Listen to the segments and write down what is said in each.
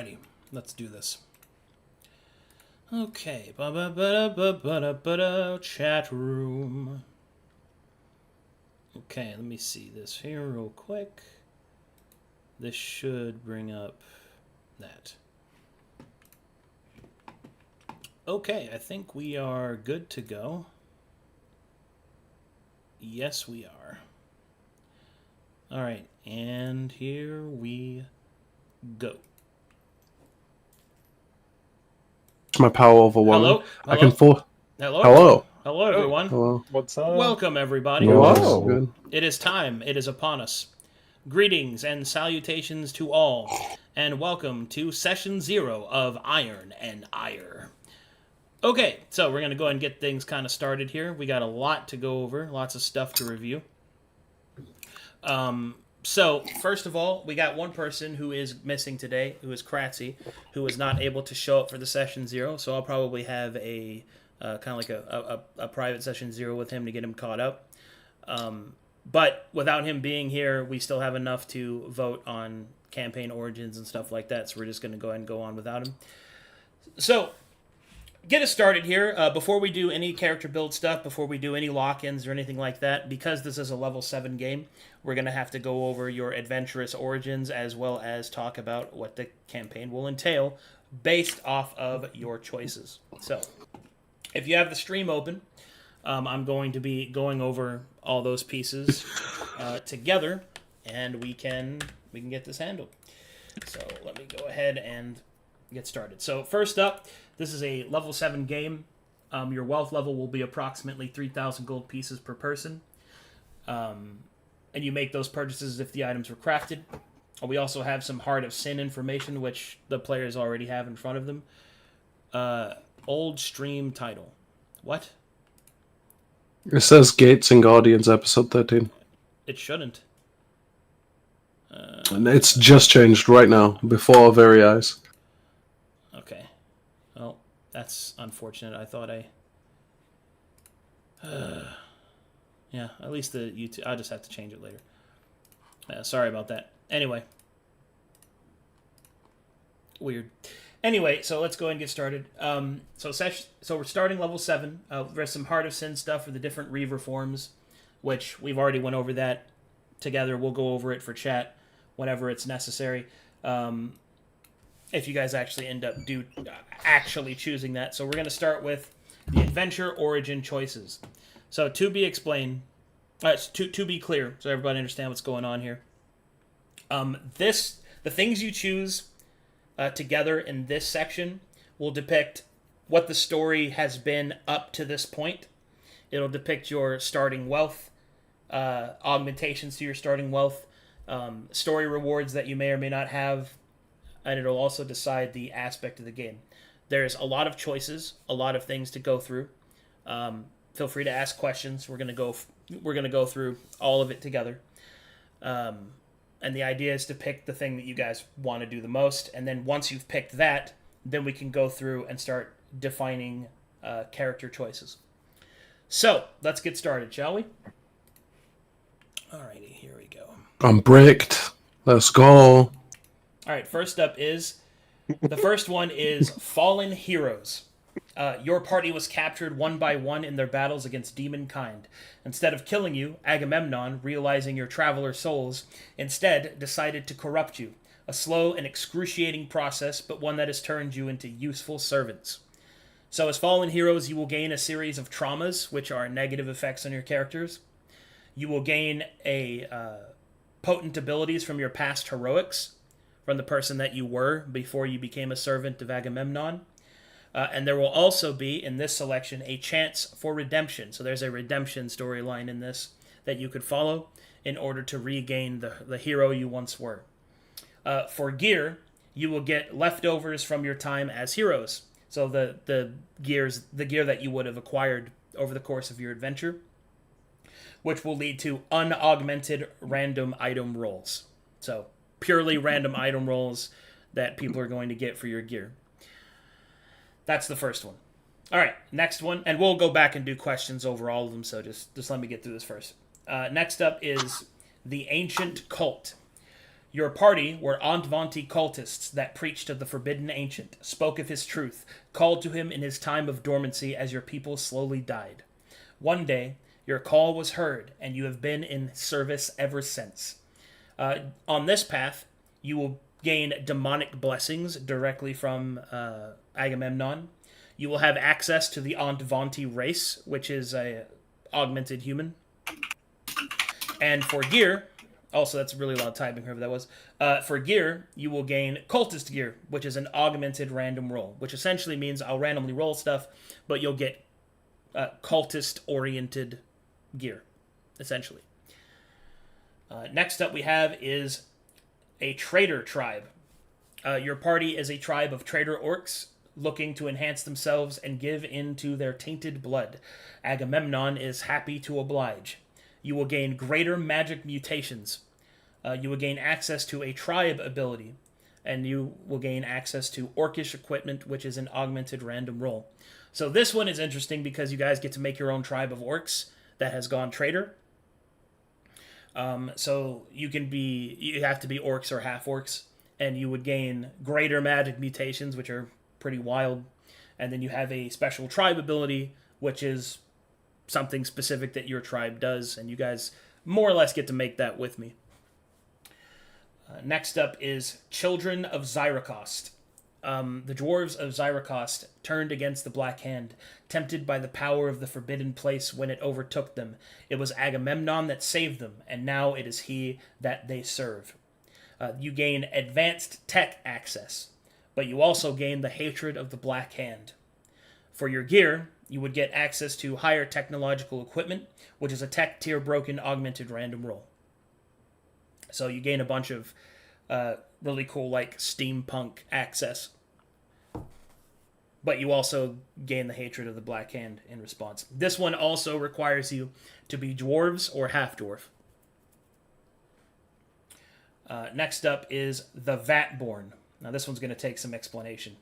Alrighty, let's do this. Okay, chat room. Okay, let me see this here real quick. This should bring up that. Okay, I think we are good to go. Yes, we are. Alright, and here we go. My power overwhelming. Hello? I can Hello, Hello. Hello, everyone. Hello. What's up? Welcome, everybody. Hello. Hello. Good. It is time. It is upon us. Greetings and salutations to all, and welcome to Session 0 of Iron and Ire. Okay, so we're going to go ahead and get things kind of started here. We got a lot to go over, lots of stuff to review. So, first of all, we got one person who is missing today, who is Kratzy, who was not able to show up for the Session 0, so I'll probably have a kind of like a private Session 0 with him to get him caught up. But without him being here, we still have enough to vote on campaign origins and stuff like that, so we're just going to go ahead and go on without him. So, get us started here. Before we do any character build stuff, before we do any lock-ins or anything like that, because this is a level 7 game, we're going to have to go over your adventurous origins as well as talk about what the campaign will entail based off of your choices. So, if you have the stream open, I'm going to be going over all those pieces together, and we can get this handled. So let me go ahead and get started. So first up, this is a level 7 game. Your wealth level will be approximately 3,000 gold pieces per person. And you make those purchases if the items were crafted. We also have some Heart of Sin information, which the players already have in front of them. Old stream title. What? It says Gates and Guardians episode 13. It shouldn't. And it's just changed right now, before our very eyes. Okay. Well, that's unfortunate. I thought yeah, at least the YouTube... I'll just have to change it later. Sorry about that. Anyway. Weird. Anyway, so let's go ahead and get started. So we're starting level 7. There's some Heart of Sin stuff for the different Reaver forms, which we've already went over that together. We'll go over it for chat whenever it's necessary. If you guys actually end up actually choosing that. So we're going to start with the adventure origin choices. So to be explained, to be clear, so everybody understand what's going on here. The things you choose together in this section will depict what the story has been up to this point. It'll depict your starting wealth, augmentations to your starting wealth, story rewards that you may or may not have, and it'll also decide the aspect of the game. There's a lot of choices, a lot of things to go through. Feel free to ask questions. We're gonna go through all of it together. And the idea is to pick the thing that you guys want to do the most. And then once you've picked that, then we can go through and start defining character choices. So, let's get started, shall we? Alrighty, here we go. I'm bricked. Let's go. Alright, first up is... The first one is Fallen Heroes. Your party was captured one by one in their battles against demon kind. Instead of killing you, Agamemnon, realizing your traveler souls, instead decided to corrupt you. A slow and excruciating process, but one that has turned you into useful servants. So as Fallen Heroes, you will gain a series of traumas, which are negative effects on your characters. You will gain potent abilities from your past heroics, from the person that you were before you became a servant of Agamemnon. And there will also be, in this selection, a chance for redemption. So there's a redemption storyline in this that you could follow in order to regain the hero you once were. For gear, you will get leftovers from your time as heroes. So the gear that you would have acquired over the course of your adventure, which will lead to unaugmented random item rolls. So purely random item rolls that people are going to get for your gear. That's the first one. All right, next one, and we'll go back and do questions over all of them, so just let me get through this first. Next up is the Ancient Cult. Your party were Antvanti cultists that preached of the forbidden ancient, spoke of his truth, called to him in his time of dormancy as your people slowly died. One day, your call was heard, and you have been in service ever since. On this path, you will gain demonic blessings directly from Agamemnon. You will have access to the Antvanti race, which is a augmented human. And for gear, also that's really loud typing, whoever that was. For gear, you will gain cultist gear, which is an augmented random roll, which essentially means I'll randomly roll stuff, but you'll get cultist-oriented gear, essentially. Next up we have is a trader tribe. Your party is a tribe of trader orcs looking to enhance themselves and give into their tainted blood. Agamemnon is happy to oblige. You will gain greater magic mutations. You will gain access to a tribe ability, and you will gain access to orcish equipment, which is an augmented random roll. So this one is interesting because you guys get to make your own tribe of orcs that has gone trader. So you have to be orcs or half orcs, and you would gain greater magic mutations, which are pretty wild. And then you have a special tribe ability, which is something specific that your tribe does, and you guys more or less get to make that with me. Next up is Children of Zyrakost. The dwarves of Zyrakost turned against the Black Hand, tempted by the power of the forbidden place when it overtook them. It was Agamemnon that saved them, and now it is he that they serve. You gain advanced tech access, but you also gain the hatred of the Black Hand. For your gear, you would get access to higher technological equipment, which is a tech tier broken augmented random roll. So you gain a bunch of really cool, like, steampunk access. But you also gain the hatred of the Black Hand in response. This one also requires you to be dwarves or half-dwarf. Next up is the Vatborn. Now this one's going to take some explanation.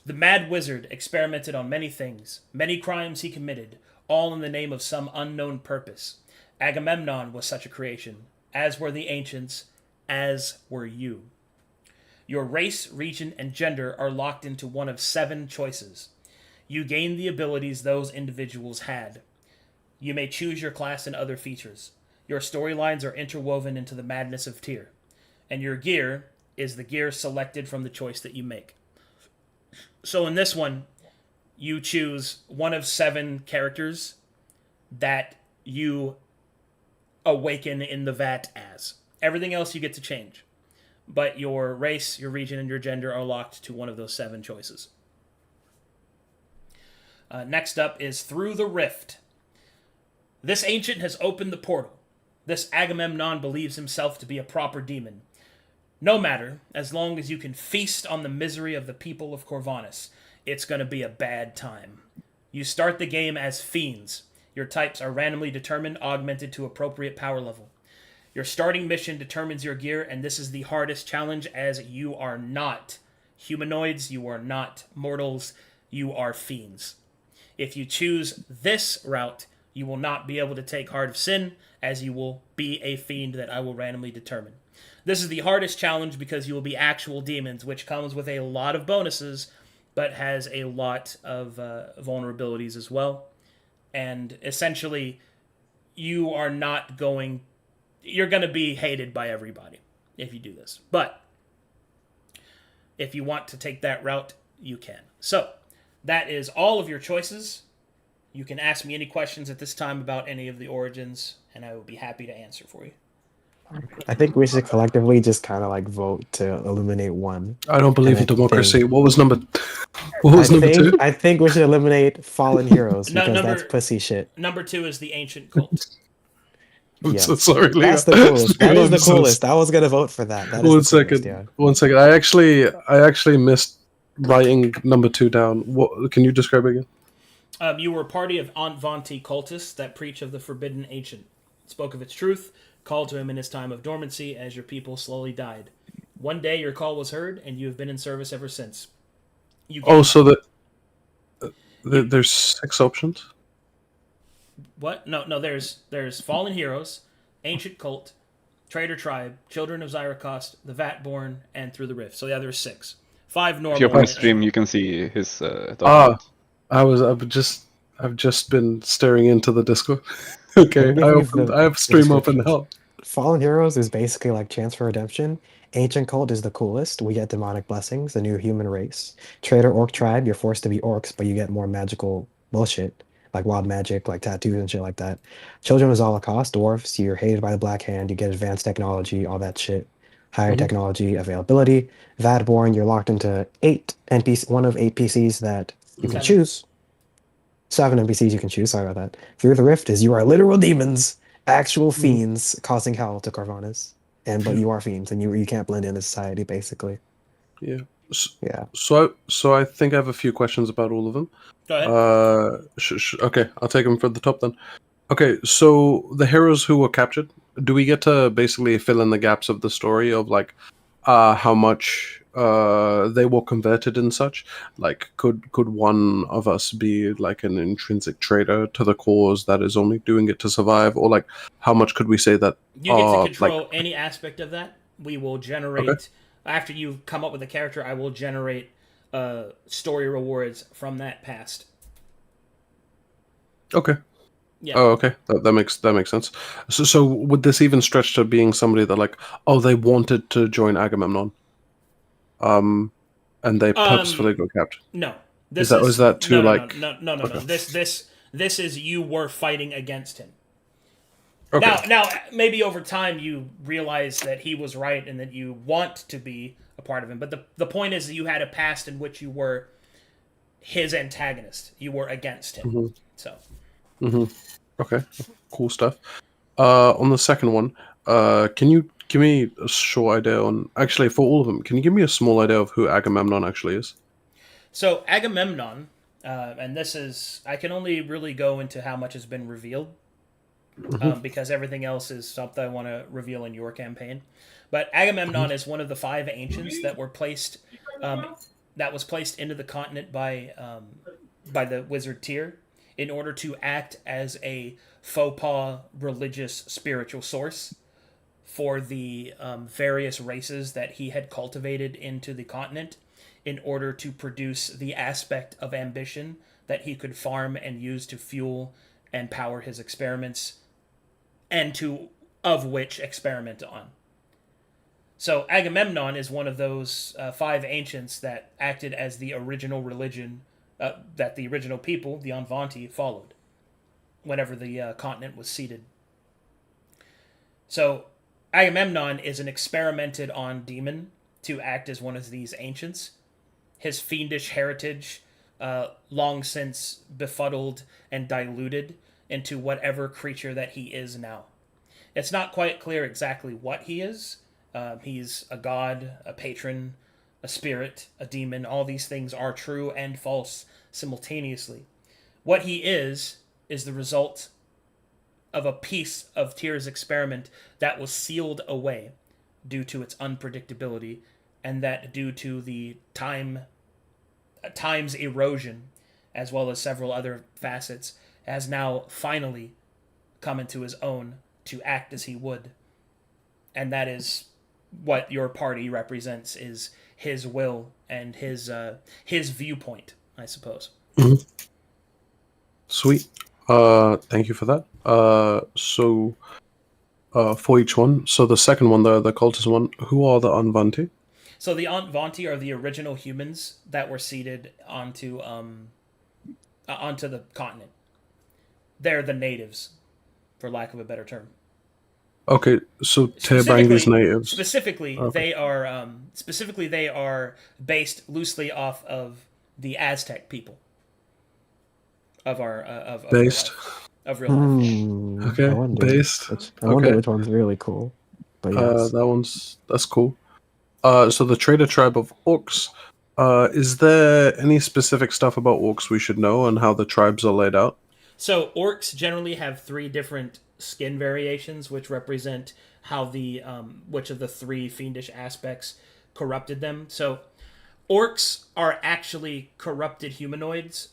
The mad wizard experimented on many things. Many crimes he committed, all in the name of some unknown purpose. Agamemnon was such a creation, as were the ancients, as were you. Your race, region, and gender are locked into one of 7 choices. You gain the abilities those individuals had. You may choose your class and other features. Your storylines are interwoven into the madness of Tyr. And your gear is the gear selected from the choice that you make. So in this one, you choose one of 7 characters that you awaken in the vat as. Everything else you get to change. But your race, your region, and your gender are locked to one of those 7 choices. Next up is Through the Rift. This ancient has opened the portal. This Agamemnon believes himself to be a proper demon. No matter, as long as you can feast on the misery of the people of Corvanus, it's going to be a bad time. You start the game as fiends. Your types are randomly determined, augmented to appropriate power level. Your starting mission determines your gear, and this is the hardest challenge as you are not humanoids, you are not mortals, you are fiends. If you choose this route, you will not be able to take Heart of Sin, as you will be a fiend that I will randomly determine. This is the hardest challenge because you will be actual demons, which comes with a lot of bonuses, but has a lot of vulnerabilities as well. And essentially, you're going to be hated by everybody if you do this. But if you want to take that route, you can. So, that is all of your choices. You can ask me any questions at this time about any of the origins, and I will be happy to answer for you. I think we should collectively just kind of like vote to eliminate one. I don't believe in And I democracy. think- What was number? What was number 2? I think we should eliminate fallen heroes No, because number- that's pussy shit. Number 2 is the Ancient Cult. I'm Yeah. so sorry, Leo. That's the coolest. That is I'm the so coolest. I was gonna vote for that. That is One the second. coolest, yeah. 1 second. I actually missed writing number 2 down. What? Can you describe it again? You were a party of Antvanti cultists that preach of the forbidden ancient. Spoke of its truth, called to him in his time of dormancy as your people slowly died. One day your call was heard, and you have been in service ever since. So there's 6 options. What? No. There's fallen heroes, ancient cult, Traitor Tribe, Children of Zyrakost, the Vatborn, and Through the Rift. So the other 6. 5 If you normal. open stream, you can see his Ah, document. I've just been staring into the Discord. Okay, Let me give I have the stream open descriptions. now. Fallen Heroes is basically like Chance for Redemption. Ancient Cult is the coolest. We get demonic blessings, the new human race. Traitor Orc Tribe, you're forced to be orcs, but you get more magical bullshit, like wild magic, like tattoos and shit like that. Children of Holocaust, dwarfs, you're hated by the Black Hand, you get advanced technology, all that shit. Higher Mhm. technology availability. Vadborn, you're locked into one of 8 PCs that you can 7. choose. 7 NPCs you can choose. Sorry about that. Through the Rift is you are literal demons, actual Mhm. fiends causing hell to Carvanus, but you are fiends and you can't blend into society basically. Yeah. Yeah. So I think I have a few questions about all of them. Go ahead. Okay, I'll take them from the top then. Okay, so the heroes who were captured, do we get to basically fill in the gaps of the story of like how much they were converted and such? Like could one of us be like an intrinsic traitor to the cause that is only doing it to survive, or like how much could we say that You get to like control any aspect of that. We will okay, generate, after you come up with a character, I will generate story rewards from that past. okay. Yeah. Oh, okay. That makes sense. So would this even stretch to being somebody that like, oh, they wanted to join Agamemnon, um, and they Um, purposefully got captured? no. Is This that was is that too no, no, no, like? no, no, no, no. Okay. This is you were fighting against him. Okay. Now, maybe over time you realize that he was right and that you want to be a part of him. But the point is that you had a past in which you were his antagonist. You were against him. hmm So hmm Okay. Cool stuff. On the second one, can you give me a short idea on actually for all of them? Can you give me a small idea of who Agamemnon actually is? So Agamemnon, and this is I can only really go into how much has been revealed Hmm because everything else is something I want to reveal in your campaign. But Agamemnon is one of the 5 ancients that were placed, um, that was placed into the continent by the wizard Tyr in order to act as a faux pas religious spiritual source for the various races that he had cultivated into the continent in order to produce the aspect of ambition that he could farm and use to fuel and power his experiments and to of which experiment on. So Agamemnon is one of those 5 ancients that acted as the original religion that the original people, the Anvanti, followed whenever the continent was seeded. So Agamemnon is an experimented on demon to act as one of these ancients. His fiendish heritage, long since befuddled and diluted into whatever creature that he is now. It's not quite clear exactly what he is. He's a god, a patron, a spirit, a demon. All these things are true and false simultaneously. What he is the result of a piece of Tyr's experiment that was sealed away due to its unpredictability, and that due to the time's erosion, as well as several other facets, has now finally come into his own to act as he would. And that is what your party represents, is his will and his viewpoint, I suppose. hmm Sweet. Thank you for that. For each one. So the second one, the cultist one, who are the Anvanti? So the Antvanti are the original humans that were seeded onto the continent. They're the natives, for lack of a better term. Okay, so Terbang these Specifically, natives. specifically, Okay. they are based loosely off of the Aztec people of real Based. life, of real life. Yeah. I Okay, wonder based. which Okay. one's really cool. But yes. That's cool. So the trader tribe of orcs. Is there any specific stuff about orcs we should know and how the tribes are laid out? So orcs generally have 3 different skin variations, which represent how the which of the 3 fiendish aspects corrupted them. So orcs are actually corrupted humanoids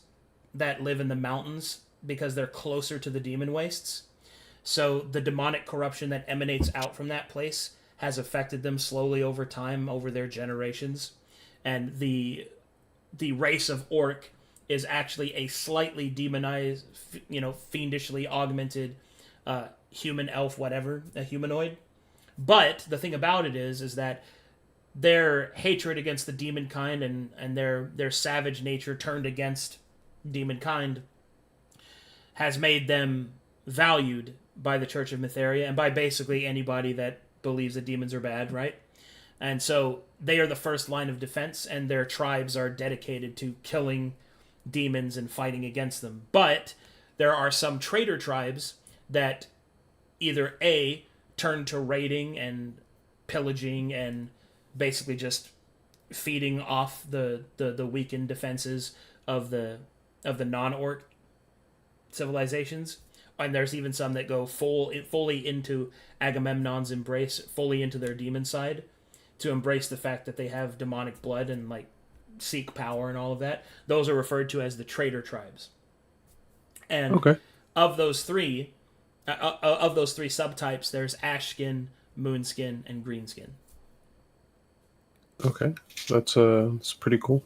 that live in the mountains because they're closer to the demon wastes. So the demonic corruption that emanates out from that place has affected them slowly over time, over their generations, and the race of orc is actually a slightly demonized, fiendishly augmented human elf, whatever, a humanoid. But the thing about it is that their hatred against the demon kind and their savage nature turned against demon kind has made them valued by the Church of Mytheria and by basically anybody that believes that demons are bad, right? And so they are the first line of defense, and their tribes are dedicated to killing demons and fighting against them. But there are some traitor tribes that either A, turn to raiding and pillaging and basically just feeding off the weakened defenses of the non-orc civilizations, and there's even some that go fully into Agamemnon's embrace, fully into their demon side, to embrace the fact that they have demonic blood and like seek power and all of that. Those are referred to as the traitor tribes. And Okay. of those three subtypes, there's Ashskin, Moonskin, and Greenskin. Okay. That's pretty cool.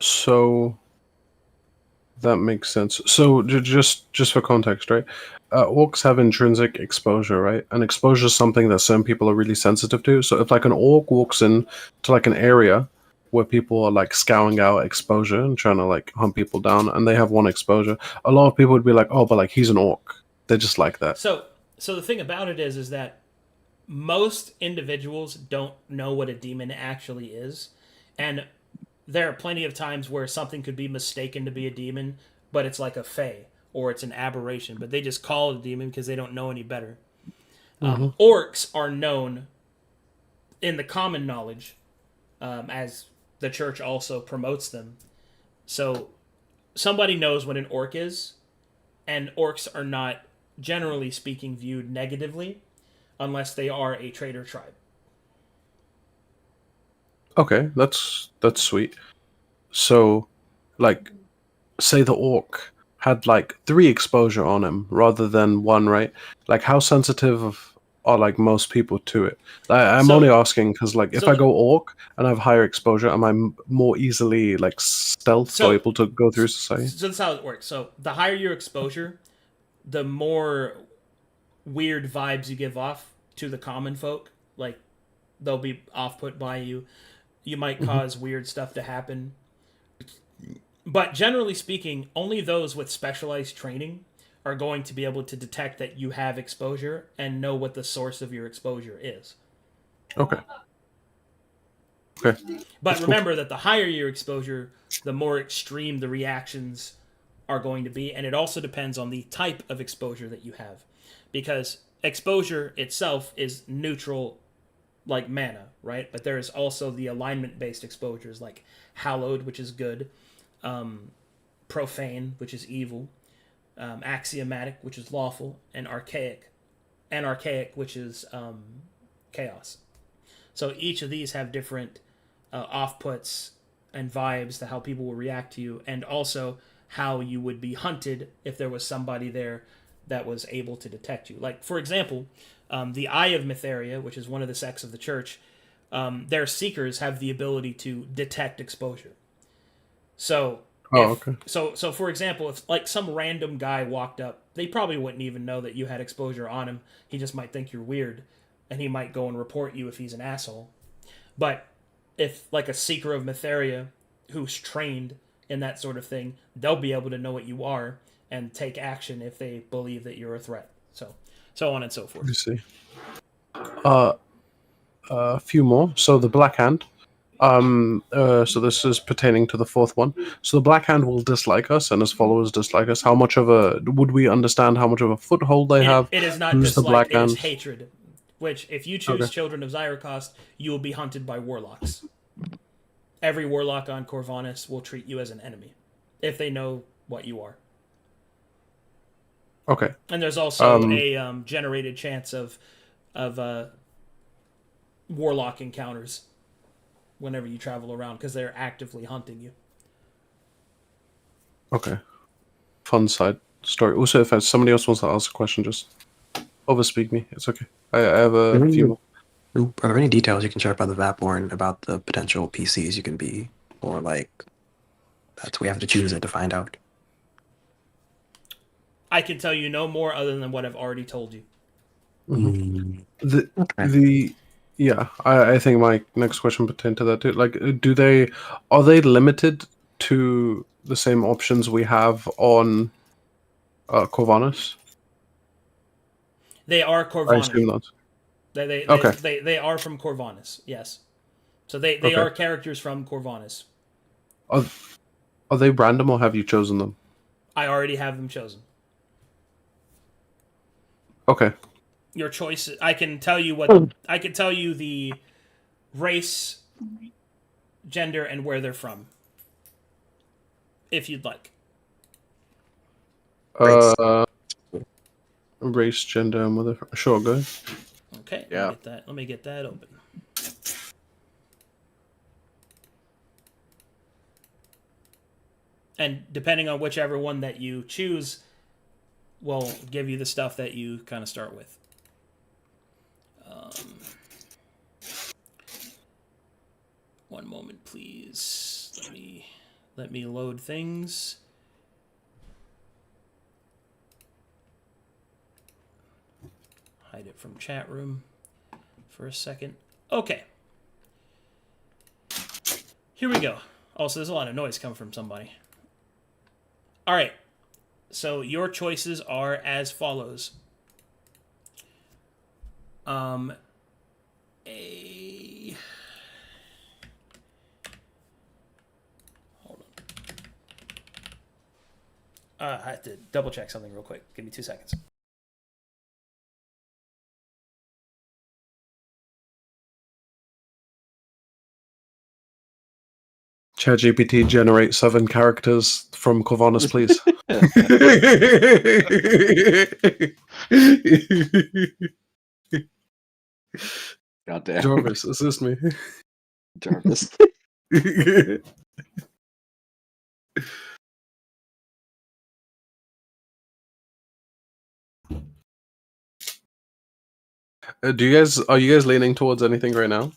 So that makes sense. So just for context, right? Orcs have intrinsic exposure, right? And exposure is something that some people are really sensitive to. So if like an orc walks in to like an area where people are like scouring out exposure and trying to like hunt people down, and they have one exposure, a lot of people would be like, "Oh, but like he's an orc." They're just like that. So the thing about it is that most individuals don't know what a demon actually is, and there are plenty of times where something could be mistaken to be a demon, but it's like a fae or it's an aberration, but they just call it a demon because they don't know any better. Orcs are known in the common knowledge, as the church also promotes them. So somebody knows what an orc is, and orcs are not, generally speaking, viewed negatively unless they are a traitor tribe. Okay, that's sweet. So, like, say the orc had like 3 exposure on him rather than 1, right? Like, how sensitive are like most people to it? I'm So- only asking because, like, if so I the- go orc and I have higher exposure, am I more easily like stealth So- or able to go through society? So this is how it works. So the higher your exposure, the more weird vibes you give off to the common folk. Like, they'll be off put by you. You might cause weird stuff to happen. But generally speaking, only those with specialized training are going to be able to detect that you have exposure and know what the source of your exposure is. Okay. Okay. But remember that the higher your exposure, the more extreme the reactions are going to be, and it also depends on the type of exposure that you have. Because exposure itself is neutral, like mana, right? But there is also the alignment-based exposures, like hallowed, which is good, profane, which is evil, axiomatic, which is lawful, and anarchaic, which is chaos. So each of these have different off-puts and vibes to how people will react to you, and also how you would be hunted if there was somebody there that was able to detect you. Like, for example, the Eye of Mytheria, which is one of the sects of the church, their seekers have the ability to detect exposure. So, so for example, if like some random guy walked up, they probably wouldn't even know that you had exposure on him. He just might think you're weird, and he might go and report you if he's an asshole. But if like a seeker of Mytheria who's trained in that sort of thing, they'll be able to know what you are and take action if they believe that you're a threat. So on and so forth. You see. A few more. So the Black Hand. So this is pertaining to the 4th one. So the Black Hand will dislike us, and his followers dislike us. How much of a would we understand? How much of a foothold they have? It is not Who's the dislike, Black it is Hand? hatred. Which, if you choose Okay. Children of Zyrokost, you will be hunted by warlocks. Every warlock on Corvanus will treat you as an enemy, if they know what you are. Okay. And there's also a generated chance of warlock encounters whenever you travel around, because they're actively hunting you. Okay. Fun side story. Also, if somebody else wants to ask a question, just overspeak me. It's okay. I have a few more. Are there any details you can share about the Vapborn, about the potential PCs you can be, or like we have to choose it to find out? I can tell you no more other than what I've already told you. Yeah, I think my next question pertained to that too. Like, are they limited to the same options we have on Corvinus? They are I Corvinus. assume not. They are from Corvinus, yes. So they Okay. are characters from Corvinus. Are they random or have you chosen them? I already have them chosen. Okay. Your choice. I can tell you I can tell you the race, gender, and where they're from, if you'd like. Race, gender, and mother. Sure, go ahead. Okay. Yeah. Let me get that open. And depending on whichever one that you choose, will give you the stuff that you kind of start with. One moment, please. Let me load things. Hide it from chat room for a second. Okay. Here we go. Also, there's a lot of noise coming from somebody. All right. So your choices are as follows. Hold on. I have to double check something real quick. Give me 2 seconds. ChatGPT generate 7 characters from Corvinus, please. Goddamn. Jarvis, assist me. Jarvis. Are you guys leaning towards anything right now?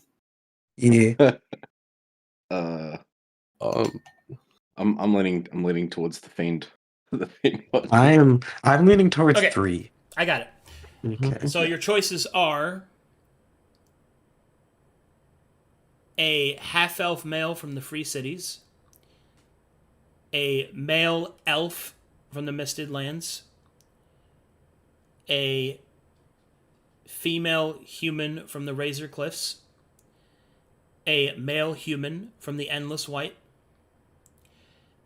Yeah. I'm leaning towards the fiend. The fiend button. I'm leaning towards Okay. 3. I got it. Okay. So your choices are a half-elf male from the Free Cities, a male elf from the Misted Lands, a female human from the Razor Cliffs, a male human from the Endless White,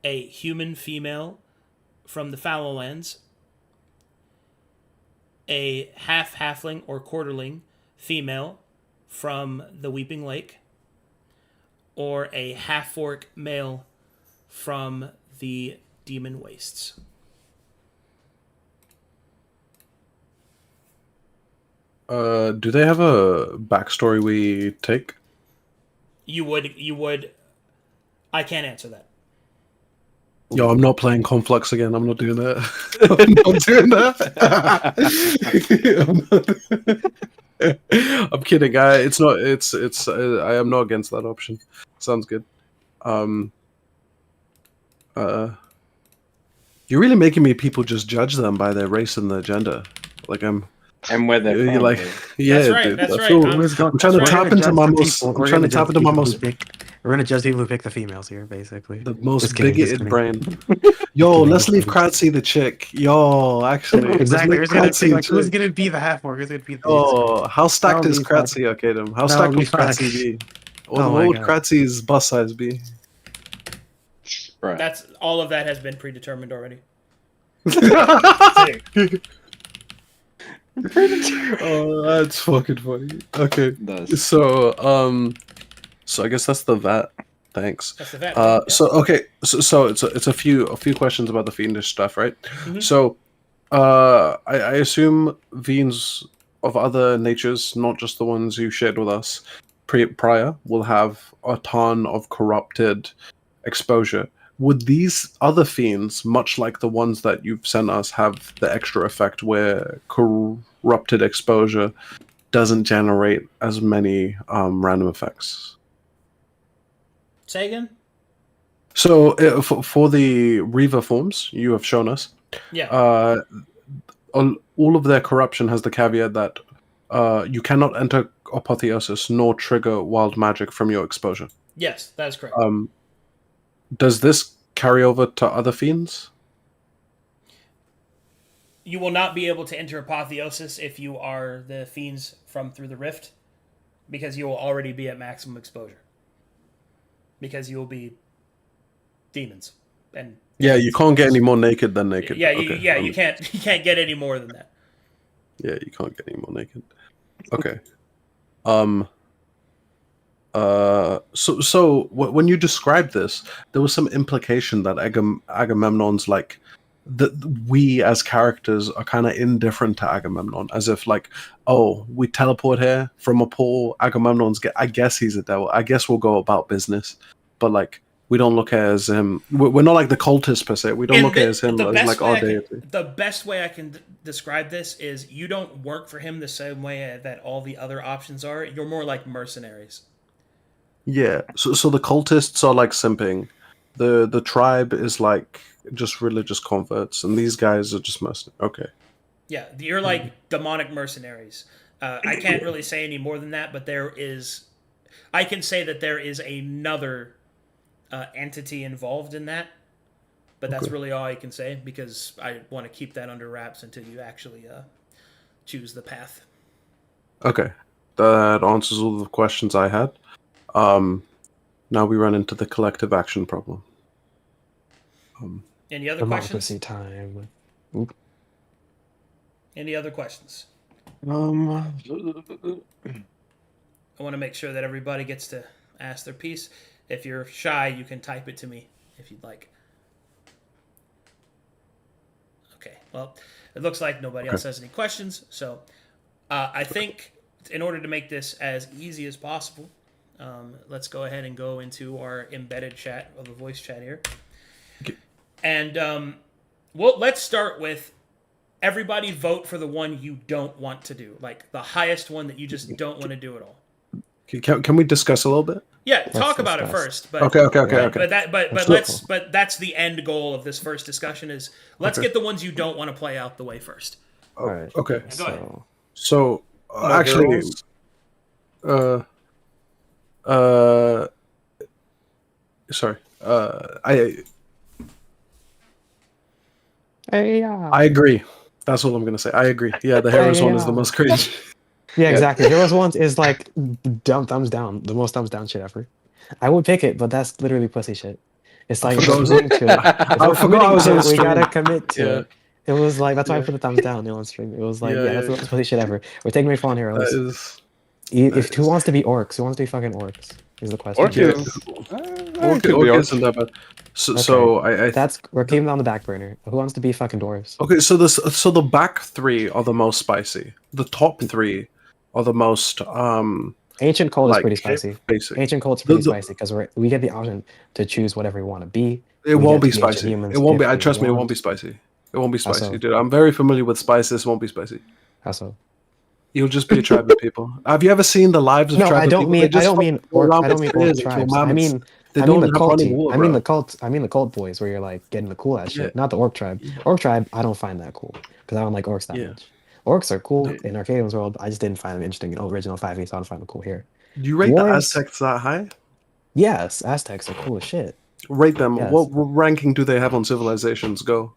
a human female from the Fallow Lands, a half-halfling or quarterling female from the Weeping Lake, or a half-orc male from the Demon Wastes. Do they have a backstory we take? You would. I can't answer that. Yo, I'm not playing Conflux again. I'm not doing that. I'm not doing that. I'm kidding. I am not against that option. Sounds good. You're really making me people just judge them by their race and their gender. Like and where they're you're from. like, Dude. yeah, That's right. dude. That's I right. feel, I'm trying to tap into my most. We're I'm trying to tap into my most. We're gonna judge people who pick the females here, basically. The most Just kidding, bigoted just brain. Yo, let's leave Kratzy the chick. Yo, actually, Exactly. let's leave Kratzy the Who's chick. gonna be the half orc? Who's gonna be the? Oh, how stacked That'll is be fun. Kratzy? Okay, then. How That'll stacked be would fun. Kratzy be? What Oh my would God. Kratzy's bust size be? Right. That's all of that has been predetermined already. Oh, that's fucking funny. Okay, Does. so I guess that's the vat. Thanks. That's the vet. Right? So okay, so it's a few questions about the fiendish stuff, right? Mhm. So, I assume fiends of other natures, not just the ones you shared with us prior, will have a ton of corrupted exposure. would these other fiends, much like the ones that you've sent us, have the extra effect where corrupted exposure doesn't generate as many random effects? Say again? So for the Reaver forms you have shown us, Yeah. All of their corruption has the caveat that you cannot enter apotheosis nor trigger wild magic from your exposure. Yes, that is correct. Does this carry over to other fiends? You will not be able to enter apotheosis if you are the fiends from Through the Rift, because you will already be at maximum exposure. Because you will be demons. And Yeah, you can't get any more naked than naked. Yeah, okay. you can't get any more than that. Yeah, you can't get any more naked. Okay. So when you described this, there was some implication that Agamemnon's like that we as characters are kind of indifferent to Agamemnon, as if like, oh, we teleport here from a pool. I guess he's a devil. I guess we'll go about business, but like we don't look at him. We're not like the cultists per se. We don't look at him as like our deity. The best way I can describe this is you don't work for him the same way that all the other options are. You're more like mercenaries. Yeah, so the cultists are like simping, the tribe is like just religious converts, and these guys are just mercenaries. Okay. Yeah, you're like demonic mercenaries. I can't really say any more than that, but I can say that there is another entity involved in that, but that's really all I can say because I want to keep that under wraps until you actually choose the path. Okay, that answers all the questions I had. Now we run into the collective action problem. Any other questions? Democracy time. Any other questions? I want to make sure that everybody gets to ask their piece. If you're shy, you can type it to me if you'd like. Okay, well, it looks like nobody else has any questions, so I think in order to make this as easy as possible, let's go ahead and go into our embedded chat, or the voice chat here. Okay. And let's start with everybody vote for the one you don't want to do, like the highest one that you just don't want to do at all. Can we discuss a little bit? Yeah, talk about it first. But, okay. But that's the end goal of this first discussion is let's get the ones you don't want to play out the way first. All right. Okay. Go ahead. So actually, sorry. I agree. That's all I'm gonna say. I agree. Yeah, the Heroes one is the most cringe. Yeah, exactly. Heroes one is like thumbs down, the most thumbs down shit ever. I would pick it, but that's literally pussy shit. It's like we're committing to it. I forgot I was on we stream. gotta commit to it. It was like that's why I put the thumbs down on stream. It was like that's the most pussy shit ever. We're taking away Fallen Heroes. Who wants to be orcs? Who wants to be fucking orcs? Is the question. Orc isn't that bad. So we're keeping on the back burner. Who wants to be fucking dwarves? Okay, so the back three are the most spicy. The top three are the most Ancient Cold is pretty spicy. Basic. Ancient Cold's pretty spicy because we get the option to choose whatever we want to be. It won't be spicy. It won't be. Trust me, it won't be spicy. It won't be spicy, dude. I'm very familiar with spices. It won't be spicy. How so? You'll just be a tribe of people. Have you ever seen the lives of tribal people? I don't mean orc tribes. I mean the cult boys where you're like getting the cool ass shit. Not the orc tribe. Orc tribe, I don't find that cool because I don't like orcs that much. Orcs are cool in Arcadian's world. I just didn't find them interesting in original 5e, so I don't find them cool here. Do you rate the Aztecs that high? Yes, Aztecs are cool as shit. Rate them. Yes. What ranking do they have on civilizations? Go.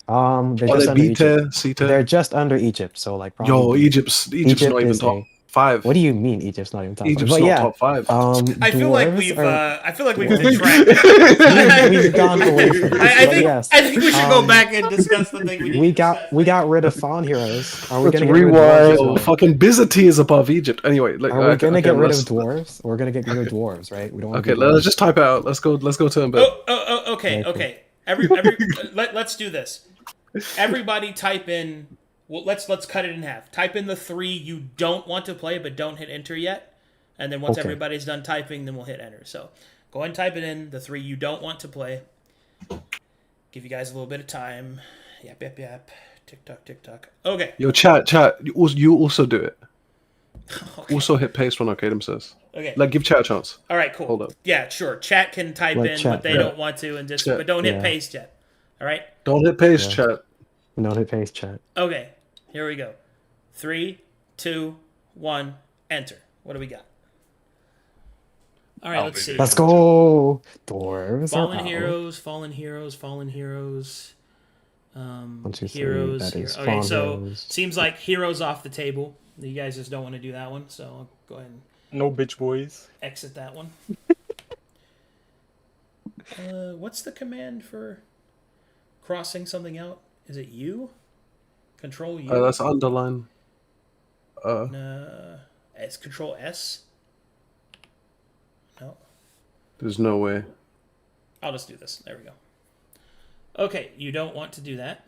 They're just under Egypt. C-tier? They're just under Egypt, so like probably. Yo, Egypt's not even top 5. What do you mean Egypt's not even top 5? Egypt's not top 5. I feel like we've been tracked. We've gone away from this. I think we should go back and discuss the thing we got rid of Fawn Heroes. Are we gonna rewind? Fucking Byzantine is above Egypt. Anyway, are we gonna get rid of dwarves? We're gonna get rid of dwarves, right? We don't. Okay, let's just type out. Let's go turn back. Okay. Let's do this. Everybody type in. Well, let's cut it in half. Type in the 3 you don't want to play but don't hit enter yet, and then once everybody's done typing, then we'll hit enter. So go ahead and type it in, the 3 you don't want to play, Give you guys a little bit of time. Yap, yap, yap. Tick tock, tick tock. Okay. Yo, chat. You also do it. Okay. Also hit paste when Arcadum says. Okay. Like, give chat a chance. All right, cool. Hold up. Yeah, sure. Chat can type Let in chat- what they yeah. don't want to, and just Chat. but don't hit Yeah. paste yet. All right. Don't hit paste, Yeah. chat. No hit paste chat. Okay. Here we go. 3, 2, 1. Enter. What do we got? All right. Let's see. Let's go. Dwarves are Fallen out. heroes. Fallen heroes. Fallen heroes. 1, 2, 3. Heroes. That is Okay, so Fongos. seems like heroes off the table. You guys just don't want to do that one, so I'll go ahead and No bitch boys. exit that one. What's the command for crossing something out? Is it U? Control U? That's underline. It's Control S? No. There's no way. I'll just do this. There we go. Okay, you don't want to do that.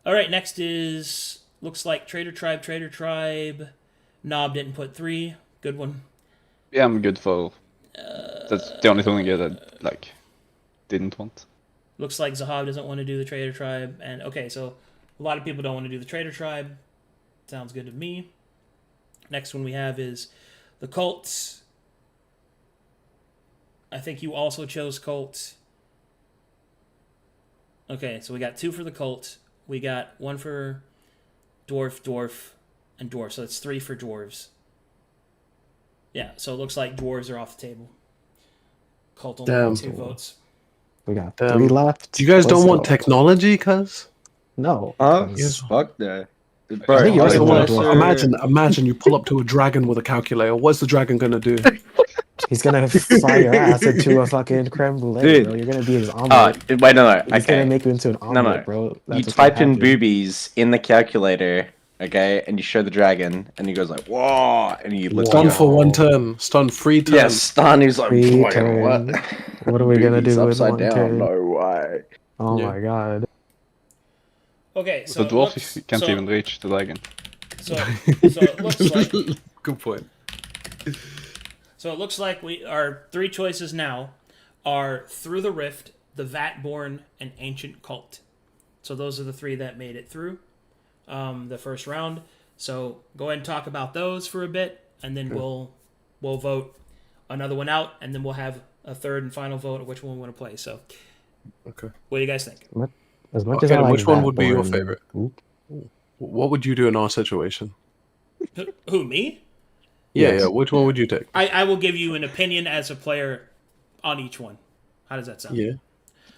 All right, next is, looks like Trader Tribe. Knob didn't put 3. Good one. Yeah, I'm good for. That's the only thing that like didn't want. Looks like Zahab doesn't want to do the Trader Tribe. And okay, so a lot of people don't want to do the Trader Tribe. Sounds good to me. Next one we have is the Cults. I think you also chose Cult. Okay, so we got 2 for the Cult. We got 1 for Dwarf, and Dwarf. So it's 3 for Dwarves. Yeah, so it looks like Dwarves are off the table. Cult only Damn. got 2 votes. We got Damn. 3 left. You guys Let's don't want go. technology, cuz? No. Huh? because- Fuck that. I think you also Like, want what? to Imagine you pull up to a dragon with a calculator. What's the dragon gonna do? He's gonna fry your ass into a fucking creme brulee, Dude. bro. You're gonna be his omelet. Wait, no. He's gonna Okay. make you into an No, omelet, no. bro. You That's what's type gonna in happen. boobies in the calculator, okay, and you show the dragon, and he goes like, "Whoa!" and he lets Stun you go. for 1 turn. Stun 3 turns. Yes, stun. He's like, Free "Fucking turn. what? What are we gonna Boobies do in upside 1 down? turn? No way." Oh Yeah. my god. Okay, so The it dwarf looks, can't so, even reach the dragon. So it looks like Good point. So it looks like our 3 choices now are Through the Rift, the Vatborn, and Ancient Cult. So those are the 3 that made it through the first round. So go ahead and talk about those for a bit, and then we'll vote another one out, and then we'll have a third and final vote of which one we want to play. So, Okay. what do you guys think? As much as I Adam, like which one would be your Vatborn- favorite? Oop. What would you do in our situation? Who, me? Yes. Yeah. Which one would you take? I will give you an opinion as a player on each one. How does that sound? Yeah.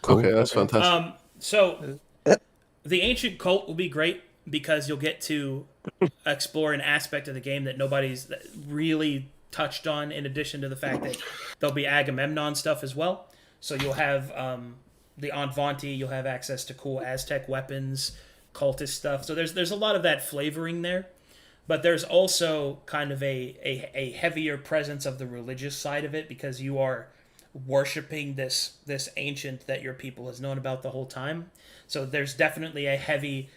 Cool. Okay, that's fantastic. So, the Ancient Cult will be great because you'll get to explore an aspect of the game that nobody's really touched on, in addition to the fact that there'll be Agamemnon stuff as well. So you'll have the Anvanti, you'll have access to cool Aztec weapons, cultist stuff. So there's a lot of that flavoring there. But there's also kind of a heavier presence of the religious side of it because you are worshiping this ancient that your people has known about the whole time. So there's definitely a heavy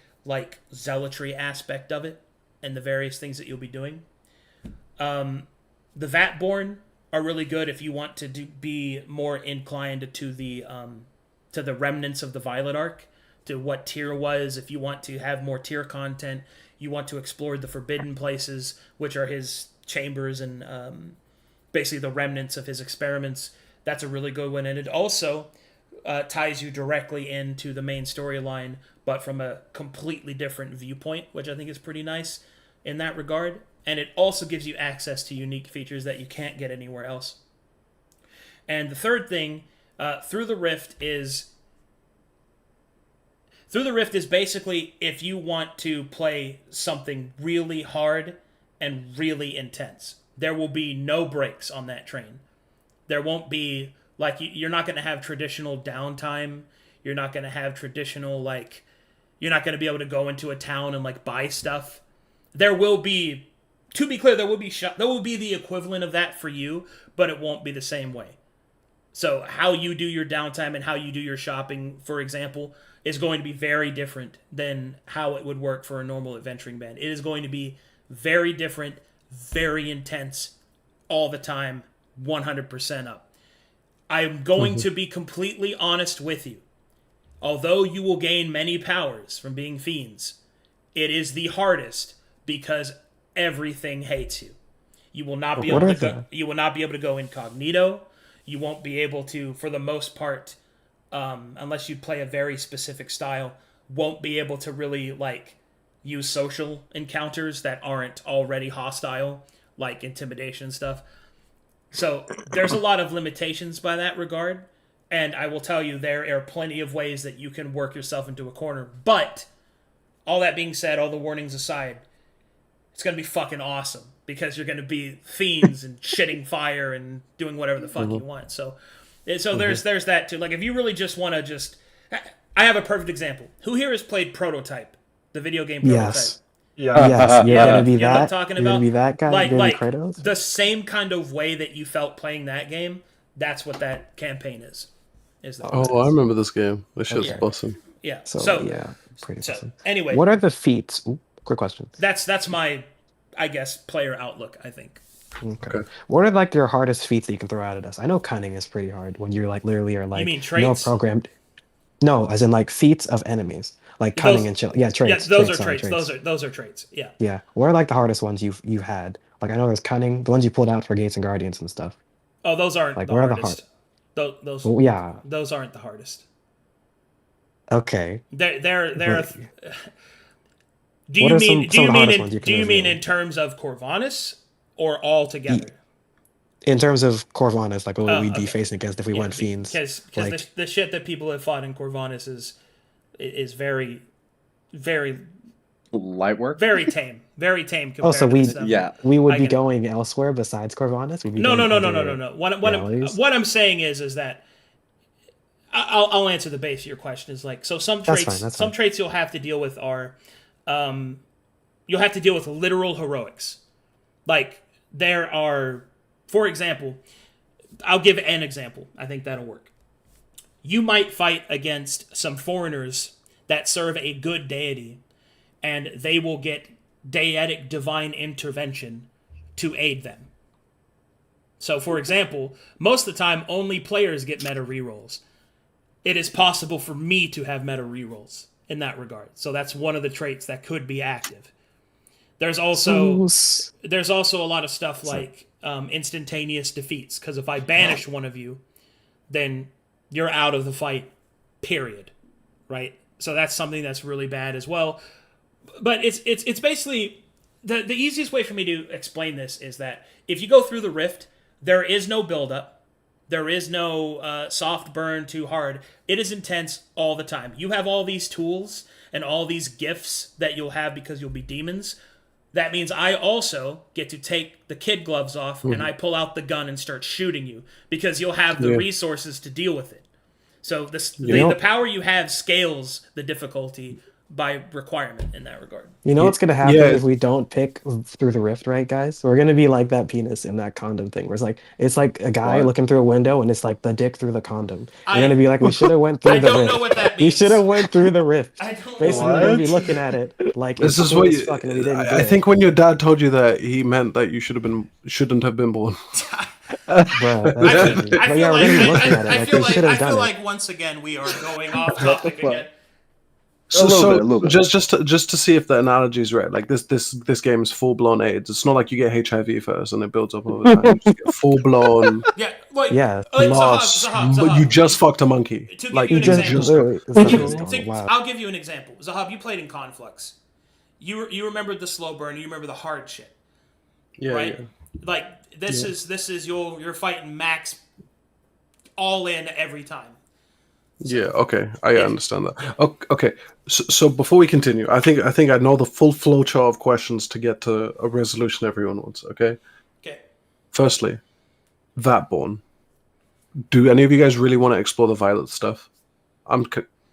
zealotry aspect of it and the various things that you'll be doing. The Vatborn are really good if you want to be more inclined to the remnants of the Violet Arc, to what Tyr was. If you want to have more Tyr content, you want to explore the Forbidden Places, which are his chambers and basically the remnants of his experiments. That's a really good one, and it also ties you directly into the main storyline, but from a completely different viewpoint, which I think is pretty nice in that regard. And it also gives you access to unique features that you can't get anywhere else. And the third thing, Through the Rift is basically if you want to play something really hard and really intense. There will be no breaks on that train. There won't be, you're not going to have traditional downtime. You're not going to have traditional, you're not going to be able to go into a town and, buy stuff. There will be, to be clear, there will be the equivalent of that for you, but it won't be the same way. So how you do your downtime and how you do your shopping, for example, is going to be very different than how it would work for a normal adventuring band. It is going to be very different, very intense, all the time, 100% up. I'm going to be completely honest with you. Although you will gain many powers from being fiends, it is the hardest because everything hates you. You will not be able to go, you will not be able to go incognito. You won't be able to, for the most part, unless you play a very specific style, won't be able to really like use social encounters that aren't already hostile, like intimidation and stuff. So there's a lot of limitations by that regard, and I will tell you there are plenty of ways that you can work yourself into a corner. But all that being said, all the warnings aside, it's gonna be fucking awesome because you're gonna be fiends and shitting fire and doing whatever the fuck you want. So there's that too. Like if you really just want to I have a perfect example. Who here has played Prototype, the video game Prototype? Yes. Yes, you're gonna be You know what I'm that. talking You're gonna about? be that guy. Like Kratos. the same kind of way that you felt playing that game. That's what that campaign is. Oh, I remember this game. This shit's awesome. Yeah. So yeah, pretty awesome. Anyway, what are the feats? Ooh, quick question. That's my, I guess, player outlook. I think. Okay. What are like your hardest feats that you can throw out at us? I know cunning is pretty hard when you're like literally are like you mean traits? programmed. No, as in like feats of enemies, like cunning and chill. Yeah, traits. Yeah, those are traits. Those are traits. Yeah. Yeah. What are like the hardest ones you've had? Like I know there's cunning, the ones you pulled out for Gates and Guardians and stuff. Oh, those aren't like the hardest. Those yeah. Those aren't the hardest. Okay. They're Do What you are mean some of the hardest ones you can do you mean reveal? in terms of Corvinus or all together? In terms of Corvinus, like what would we be okay. facing against if we went fiends? Because like, the shit that people have fought in Corvinus is very, very light work, very tame compared so to stuff. we would be going elsewhere besides Corvinus. No. What I'm saying is that I'll answer the base of your question. Is like so some traits some traits you'll have to deal with are you'll have to deal with literal heroics. Like there are, for example, I'll give an example. I think that'll work. You might fight against some foreigners that serve a good deity, and they will get deitic divine intervention to aid them. So, for example, most of the time, only players get meta rerolls. It is possible for me to have meta rerolls in that regard. So that's one of the traits that could be active. There's also a lot of stuff like instantaneous defeats, because if I banish one of you, then you're out of the fight, period. Right? So that's something that's really bad as well. But it's basically the easiest way for me to explain this is that if you go through the rift, there is no buildup. There is no soft burn too hard. It is intense all the time. You have all these tools and all these gifts that you'll have because you'll be demons. That means I also get to take the kid gloves off and I pull out the gun and start shooting you because you'll have the resources to deal with it. So the power you have scales the difficulty by requirement in that regard. You know what's going to happen if we don't pick through the rift, right, guys? We're going to be like that penis in that condom thing where it's like a guy looking through a window and it's like the dick through the condom. We're going to be like, we should have went through the rift. I don't know what that means. We should have went through the rift. Basically, we're going to be looking at it like this is what I think when your dad told you that, he meant that you shouldn't have been born. I feel like once again we are going off topic again. Just to see if the analogy is right, like this game is full blown AIDS. It's not like you get HIV first and it builds up over time. You just get full blown. Loss, but you just fucked a monkey. I'll give you an example. Zahab, you played in Conflux. You remember the slow burn. You remember the hard shit. Right? Yeah. Like this is you're fighting max all in every time. So, yeah, okay, I understand that. Okay, so before we continue, I think I know the full flow chart of questions to get to a resolution everyone wants. Okay. Firstly, Vatborn. Do any of you guys really want to explore the Violet stuff?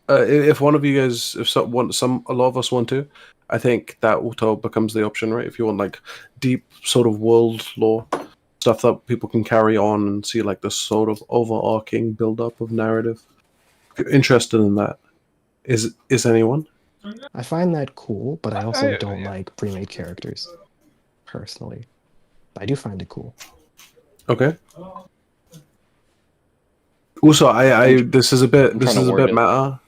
If one of you guys, a lot of us want to, I think that auto becomes the option, right? If you want like deep sort of world lore stuff that people can carry on and see like this sort of overarching build up of narrative. If you're interested in that, is anyone? I find that cool, but I also don't like pre-made characters personally. But I do find it cool. Okay. Also, this is a bit meta.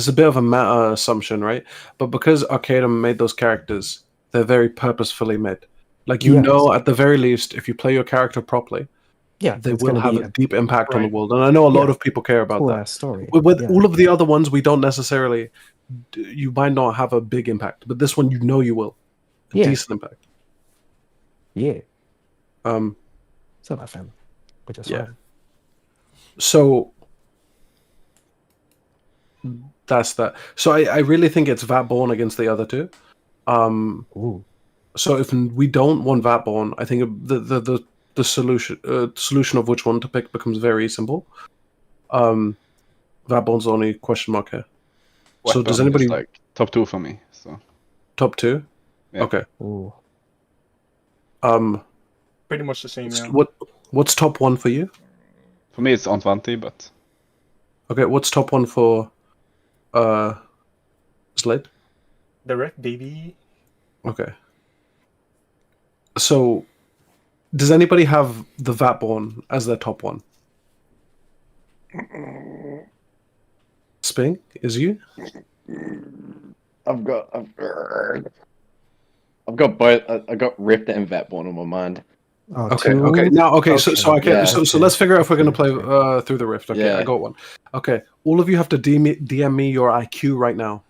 There's a bit of a meta assumption, right? But because Arcadum made those characters, they're very purposefully made. Like you Yes. know, at the very least, if you play your character properly, Yeah, they it's will gonna have be a deep impact on the Right. world. And I know a lot Yeah. of people care about cool that. ass story. With Yeah. all of the other ones, we don't necessarily. You might not have a big impact, but this one, you know, you will. A Yeah. decent impact. Yeah. Um. So that fam, which is Yeah. fine. So that's that. So I really think it's Vatborn against the other two. Ooh. So if we don't want Vatborn, I think the solution of which one to pick becomes very simple. Vatborn's the only question mark here. So does Weapon anybody is like top 2 for me? So top 2? Yeah. Okay. Ooh. Pretty much the same, yeah. What's top 1 for you? for me, it's Antvanti, but Okay, what's top 1 for Slade? The Rift, baby. Okay. So does anybody have the Vatborn as their top 1? Sping, is you? I've got both. I got Rift and Vatborn on my mind. Oh, Okay, two? okay. Now, okay, so I can. Yeah. So let's figure out if we're gonna play through the rift. Okay, I Yeah. got one. Okay, all of you have to DM me your IQ right now.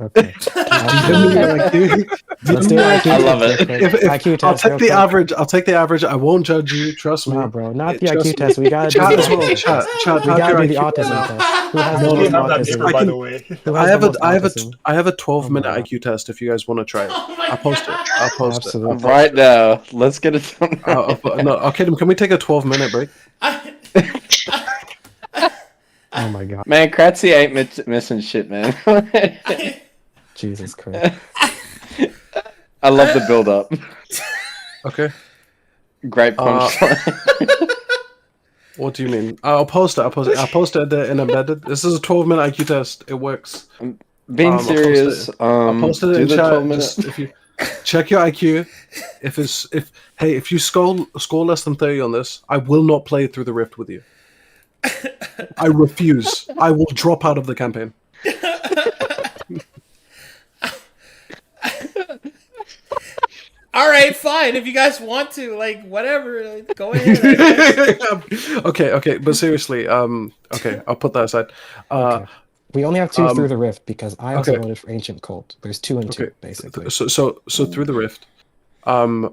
Okay. DM me your IQ. Let's do an IQ I love test it. real quick. IQ I'll test. take real the quick. average. I'll take the average. I won't judge you. Trust me. Nah, bro, not the Trust IQ me. test. We gotta do Chat the as well. autism Chat. test. Chat. We Have gotta your do the IQ autism now. test. Who has We the most have that autism? paper, I by can- the way. Who I has have the a. most I have a. autism? I have a 12-minute my God. IQ test. If you guys want to try it, Oh my I'll post it. God. I'll post it. Absolutely. Right now, let's get it done. No, okay. Can we take a 12-minute break? Oh my god. Man, Kratzy ain't missing shit, man. Jesus Christ. I love the build up. Okay. Great punchline. What do you mean? I'll post it. I'll post it in embedded. This is a 12-minute IQ test. It works. Being I'll post serious, it. I'll post it do in the chat. 12-minute. Just if you check your IQ, if you score less than 30 on this, I will not play through the rift with you. I refuse. I will drop out of the campaign. All right, fine. If you guys want to, like, whatever, like, go ahead. Okay, but seriously, okay, I'll put that aside. Okay. We only have two um, through the rift because I also okay. voted for Ancient Cult. There's 2 and 2, Okay, basically. So through the rift. One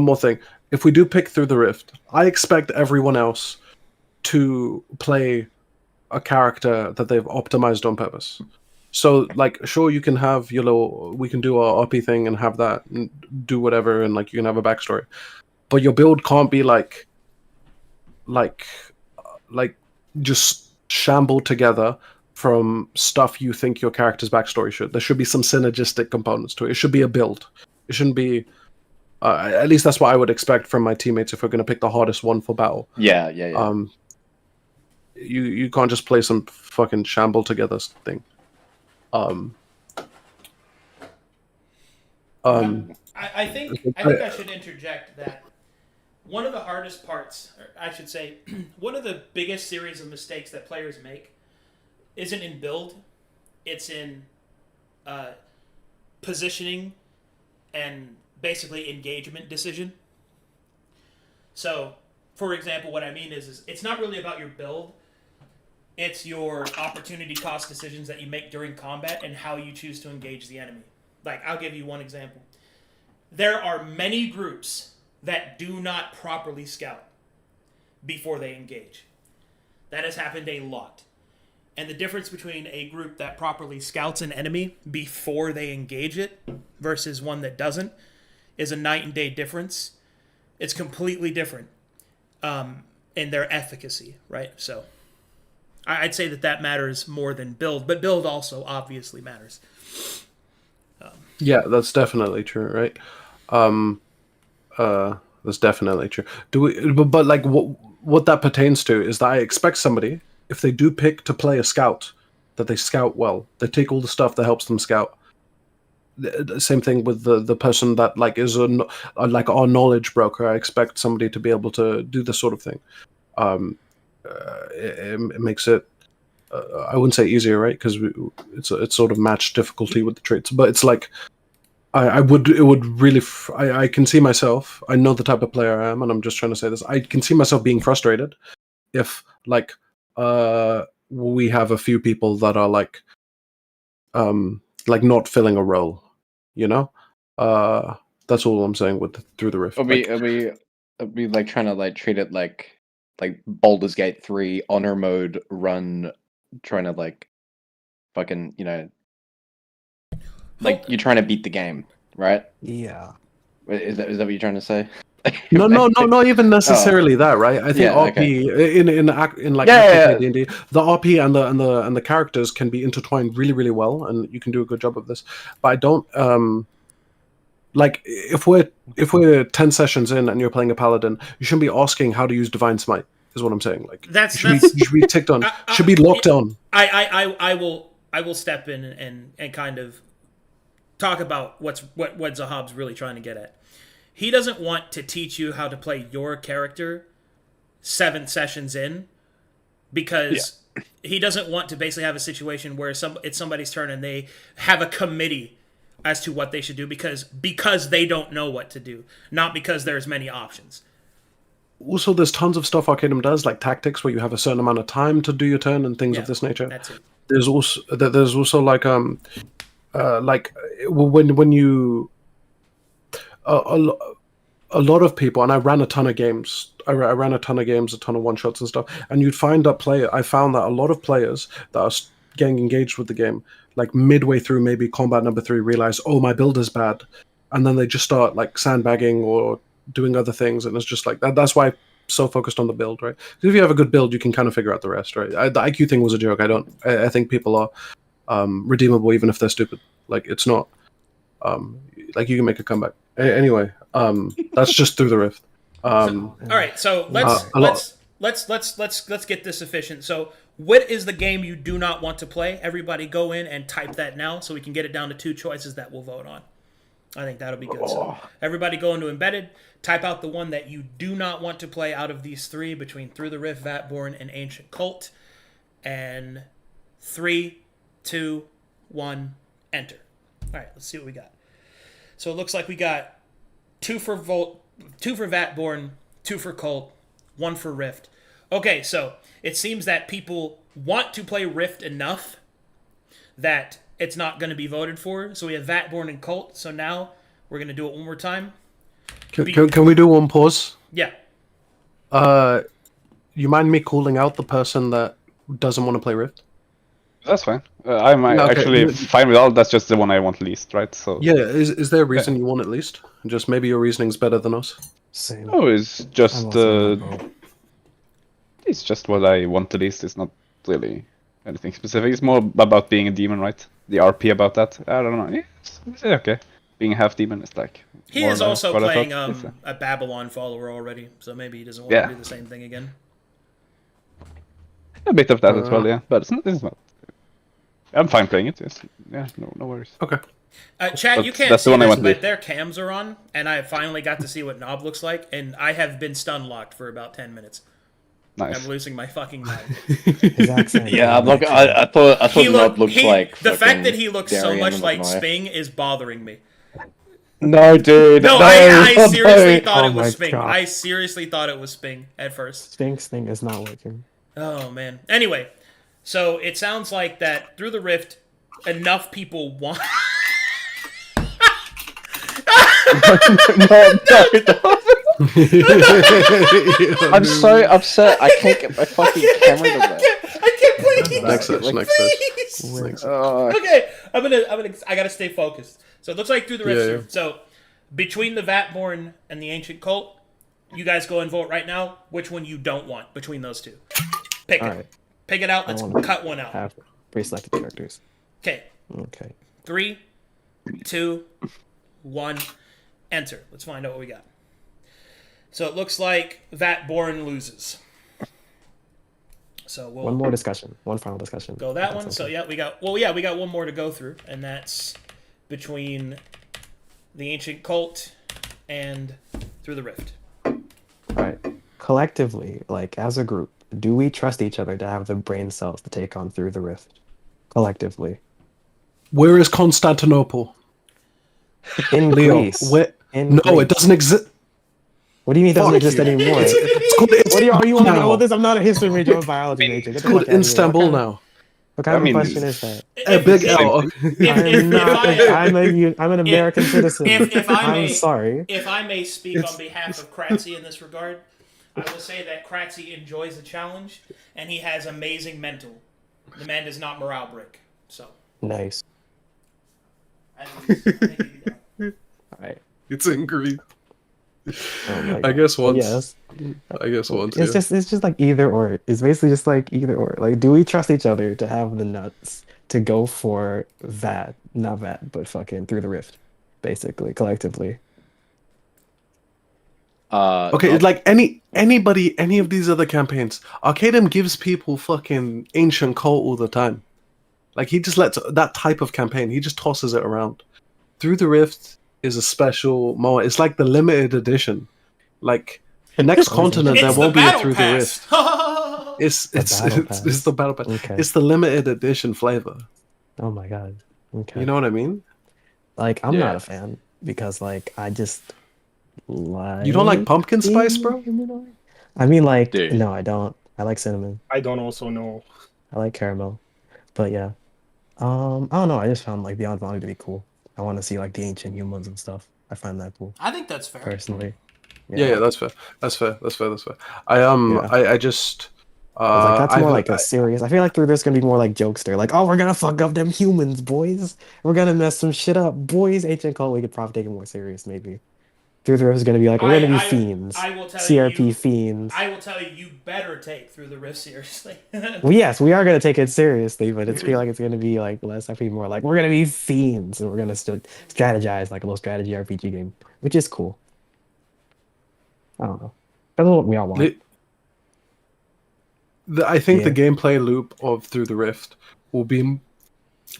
more thing. If we do pick through the rift, I expect everyone else to play a character that they've optimized on purpose. So, like, sure, you can have your little. We can do our RP thing and have that, and do whatever, and like you can have a backstory, but your build can't be like just shambled together from stuff you think your character's backstory should. There should be some synergistic components to it. It should be a build. It shouldn't be. At least that's what I would expect from my teammates if we're going to pick the hardest one for battle. Yeah. You can't just play some fucking shamble together thing. I think I should interject that one of the hardest parts, or I should say, one of the biggest series of mistakes that players make isn't in build, it's in positioning and basically engagement decision. So, for example, what I mean is it's not really about your build, it's your opportunity cost decisions that you make during combat and how you choose to engage the enemy. Like, I'll give you one example. There are many groups that do not properly scout before they engage. That has happened a lot. And the difference between a group that properly scouts an enemy before they engage it versus one that doesn't is a night and day difference. It's completely different in their efficacy, right? So I'd say that matters more than build, but build also obviously matters. Yeah, that's definitely true, right? That's definitely true. But like what that pertains to is that I expect somebody, if they do pick to play a scout, that they scout well. They take all the stuff that helps them scout. The same thing with the person that like is like our knowledge broker. I expect somebody to be able to do this sort of thing. It makes it I wouldn't say easier, right? Because it's sort of matched difficulty with the traits, but it's like it would really. I can see myself. I know the type of player I am, and I'm just trying to say this. I can see myself being frustrated if like we have a few people that are like not filling a role, you know. That's all I'm saying with Through the Rift. Are we like trying to like treat it like Baldur's Gate 3 honor mode run, trying to like fucking like you're trying to beat the game, right? Yeah. Is that what you're trying to say? No, not even necessarily that, right? I think RP in like D&D, the RP and the characters can be intertwined really, really well, and you can do a good job of this. But I don't like if we're 10 sessions in and you're playing a paladin, you shouldn't be asking how to use Divine Smite. Is what I'm saying. Like you should be ticked on. Should be locked on. I will step in and kind of talk about what Zahab's really trying to get at. He doesn't want to teach you how to play your character 7 sessions in, because he doesn't want to basically have a situation where it's somebody's turn and they have a committee as to what they should do because they don't know what to do, not because there's many options. Also, there's tons of stuff Arcanum does, like tactics, where you have a certain amount of time to do your turn and things of this nature. That's it. There's also like when you a lot of people, and I ran a ton of games. I ran a ton of games, a ton of one shots and stuff. And you'd find that I found that a lot of players that are getting engaged with the game, like midway through maybe combat number 3, realize, oh, my build is bad, and then they just start like sandbagging or doing other things, and it's just like that. That's why I'm so focused on the build, right? Because if you have a good build, you can kind of figure out the rest, right? The IQ thing was a joke. I think people are redeemable even if they're stupid. Like it's not. Like you can make a comeback. Anyway, that's just Through the Rift. All right, so let's get this efficient. So, what is the game you do not want to play? Everybody, go in and type that now, so we can get it down to 2 choices that we'll vote on. I think that'll be good. So, everybody, go into Embedded, type out the one that you do not want to play out of these 3 between Through the Rift, Vatborn, and Ancient Cult, and 3, 2, 1, enter. All right, let's see what we got. So it looks like we got 2 for Vatborn, 2 for Cult, 1 for Rift. Okay, so it seems that people want to play Rift enough that it's not going to be voted for. So we have Vatborn and Cult. So now we're going to do it one more time. Can we do one pause? Yeah. You mind me calling out the person that doesn't want to play Rift? That's fine. I'm actually fine with all. That's just the one I want least, right? So yeah, is there a reason you want it least? Just maybe your reasoning's better than us. Same. no, it's just it's just what I want the least. It's not really anything specific. It's more about being a demon, right? The RP about that. I don't know. It's okay. Being a half demon is like. He is also playing a Babylon follower already, so maybe he doesn't want to do the same thing again. A bit of that as well, yeah. But it's not. I'm fine playing it. Yes. Yeah, no worries. Okay. Chad, you can't see this, but their cams are on, and I finally got to see what Knob looks like, and I have been stun locked for about 10 minutes. Nice. I'm losing my fucking mind. His accent. Yeah, I thought Knob looked like the fact that he looks so much like Sping is bothering me. No, dude. No, I seriously thought it was Sping. God. I seriously thought it was Sping at first. Sping's thing is not working. Oh man. Anyway, so it sounds like that Through the Rift, enough people want. No. I'm so upset. I can't get my fucking camera to work. I can't play. Next. Okay, I gotta stay focused. So it looks like Through the Rift. Yeah. So between the Vatborn and the Ancient Cult, you guys go and vote right now. Which one you don't want between those 2? Pick it. Right. Pick it out. Let's cut one out. Have pre-selected characters. Okay. 3, 2, 1, enter. Let's find out what we got. So it looks like Vatborn loses. So we'll one more discussion. One final discussion. Go that one. So yeah, we got one more to go through, and that's between the Ancient Cult and Through the Rift. All right. Collectively, like as a group, Do we trust each other to have the brain cells to take on through the rift collectively? Where is Constantinople? In Leo, Greece. where? In No, Greece. it doesn't exist. What do you mean it doesn't Fuck exist you. anymore? It's called What do you, are you want to go now. with this? I'm not a history major, I'm a biology major. Get It's the called fuck out of here. Istanbul now. What kind I of mean, question is that? A big if- L. I'm not. I'm an American citizen. if I I'm may, sorry. If I may speak on behalf of Kratzy in this regard, I will say that Kratzy enjoys the challenge, and he has amazing mental. The man does not morale break. So, Nice. I think he'd be down. All right. It's in Greece. Oh my I God. guess once. Yes. I guess once. It's just like either or. It's basically just like either or. Like, do we trust each other to have the nuts to go for that? Not that, but fucking through the rift, basically, collectively. Okay, Nope. like anybody, any of these other campaigns, Arcadem gives people fucking ancient cult all the time. Like he just lets that type of campaign. He just tosses it around. Through the Rift is a special moment. It's like the limited edition. Like next continent, there It's the won't be a battle Through the pass. Rift. It's battle it's the battle pass. Okay. It's the limited edition flavor. Oh my God. Okay. You know what I mean? Like, I'm not Yeah. a fan because, like, I just like. You don't like pumpkin spice, bro? I mean, like, Dude. no, I don't. I like cinnamon. I don't also know. I like caramel. But yeah. I don't know. I just found like Beyond Bounty to be cool. I want to see like the ancient humans and stuff. I find that cool I think that's fair. personally. Yeah, that's fair. That's fair. I Yeah. I just. 'Cause, like that's more I've- like a serious. I feel like through this gonna be more like jokester. Like, oh, we're gonna fuck up them humans, boys. We're gonna mess some shit up, boys. Ancient Cult, we could probably take it more serious, maybe. Through the Rift is gonna be like, we're gonna be fiends. I will tell CRP you, fiends. I will tell you, you better take Through the Rift seriously. Well, yes, we are gonna take it seriously, but it's feel like it's gonna be like less. I feel more like we're gonna be fiends and we're gonna still strategize like a little strategy RPG game, which is cool. I don't know. That's what we all want. I think the Yeah. gameplay loop of Through the Rift will be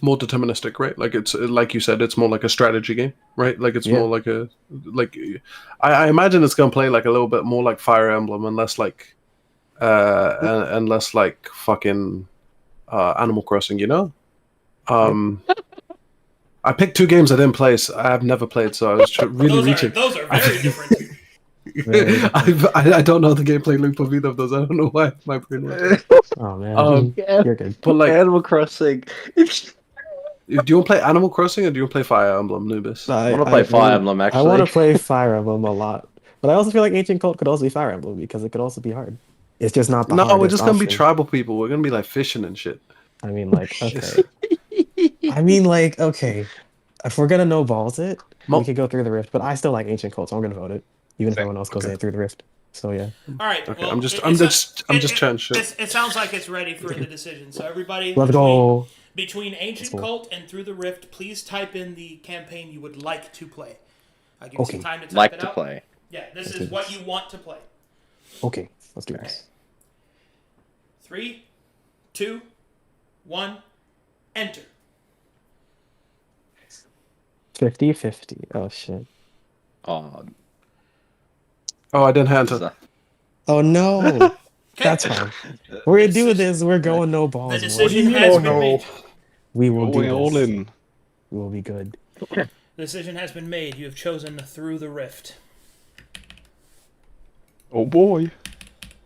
more deterministic, right? Like it's like you said, it's more like a strategy game, right? Like it's Yeah. more like a like. I imagine it's gonna play like a little bit more like Fire Emblem and less like, and less like fucking Animal Crossing, you know. I picked two games I didn't play. So I have never played, so I was really reaching. those are very different. I don't know the gameplay loop of either of those. I don't know why my brain works. Oh man, Yeah. you're good. But like, Animal Crossing. do you want to play Animal Crossing or do you want to play Fire Emblem, Nubis? I want to play Fire Emblem, actually. I want to play Fire Emblem a lot, but I also feel like Ancient Cult could also be Fire Emblem because it could also be hard. It's just not the No, we're hardest just gonna be option. tribal people. We're gonna be like fishing and shit. I mean, like, okay. I mean, like, okay. If we're gonna no balls it, we could go Through the Rift. But I still like Ancient Cult, so I'm gonna vote it, even if Same. everyone else goes Through the Rift. So yeah. All right. Okay, well, I'm just it- chatting shit. It sounds like it's ready for the decision. So everybody, Let's go. between Ancient Let's go. Cult and Through the Rift, please type in the campaign you would like to play. I'll give you Okay. some time to type Like it to out. play. Yeah, this Let's do is what this. you want to play. Okay, let's do this. 3, 2, 1, enter. 50-50. Oh shit. Oh, Oh, I didn't this is enter. a- Oh no. Okay. That's fine. We're gonna do this. We're going no balls. The boys. decision has Oh, been no. made. We will do Going this. all in. We will be good. The decision has been made. You have chosen Through the Rift. Oh boy.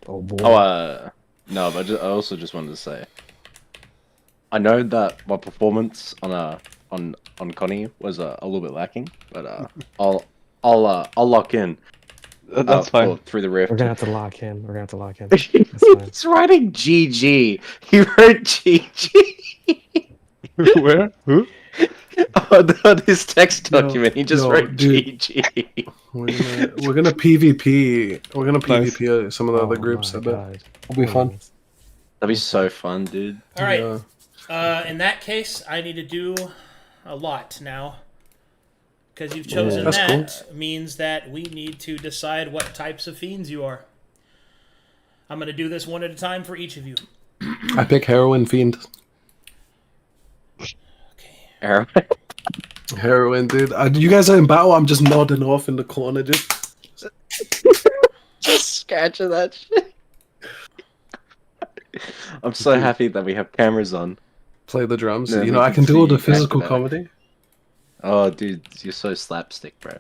Oh boy. Oh, no, but I also just wanted to say, I know that my performance on Connie was a little bit lacking, but I'll lock in. That's fine. Through the Rift. We're gonna have to lock him. We're gonna have to lock him. That's fine. He's writing GG. He wrote GG Where? Who? on his text document. He just no, wrote dude. GG. We're gonna PvP. We're gonna Nice. PvP some of the Oh other groups. my I bet God. it'll be fun. Please. That'd be so fun, dude. All right. Yeah. In that case, I need to do a lot now. Because you've chosen That's that means that we need to decide what types of fiends you are. I'm going to do this one at a time for each of you. I pick heroin fiend. Okay. Arrow. Heroin, dude. You guys are in battle. I'm just nodding off in the corner, just. Just scratching that shit. I'm so happy that we have cameras on. Play the drums. Then You we know, I can can do all the see after physical that. comedy. Oh, dude, you're so slapstick, bro.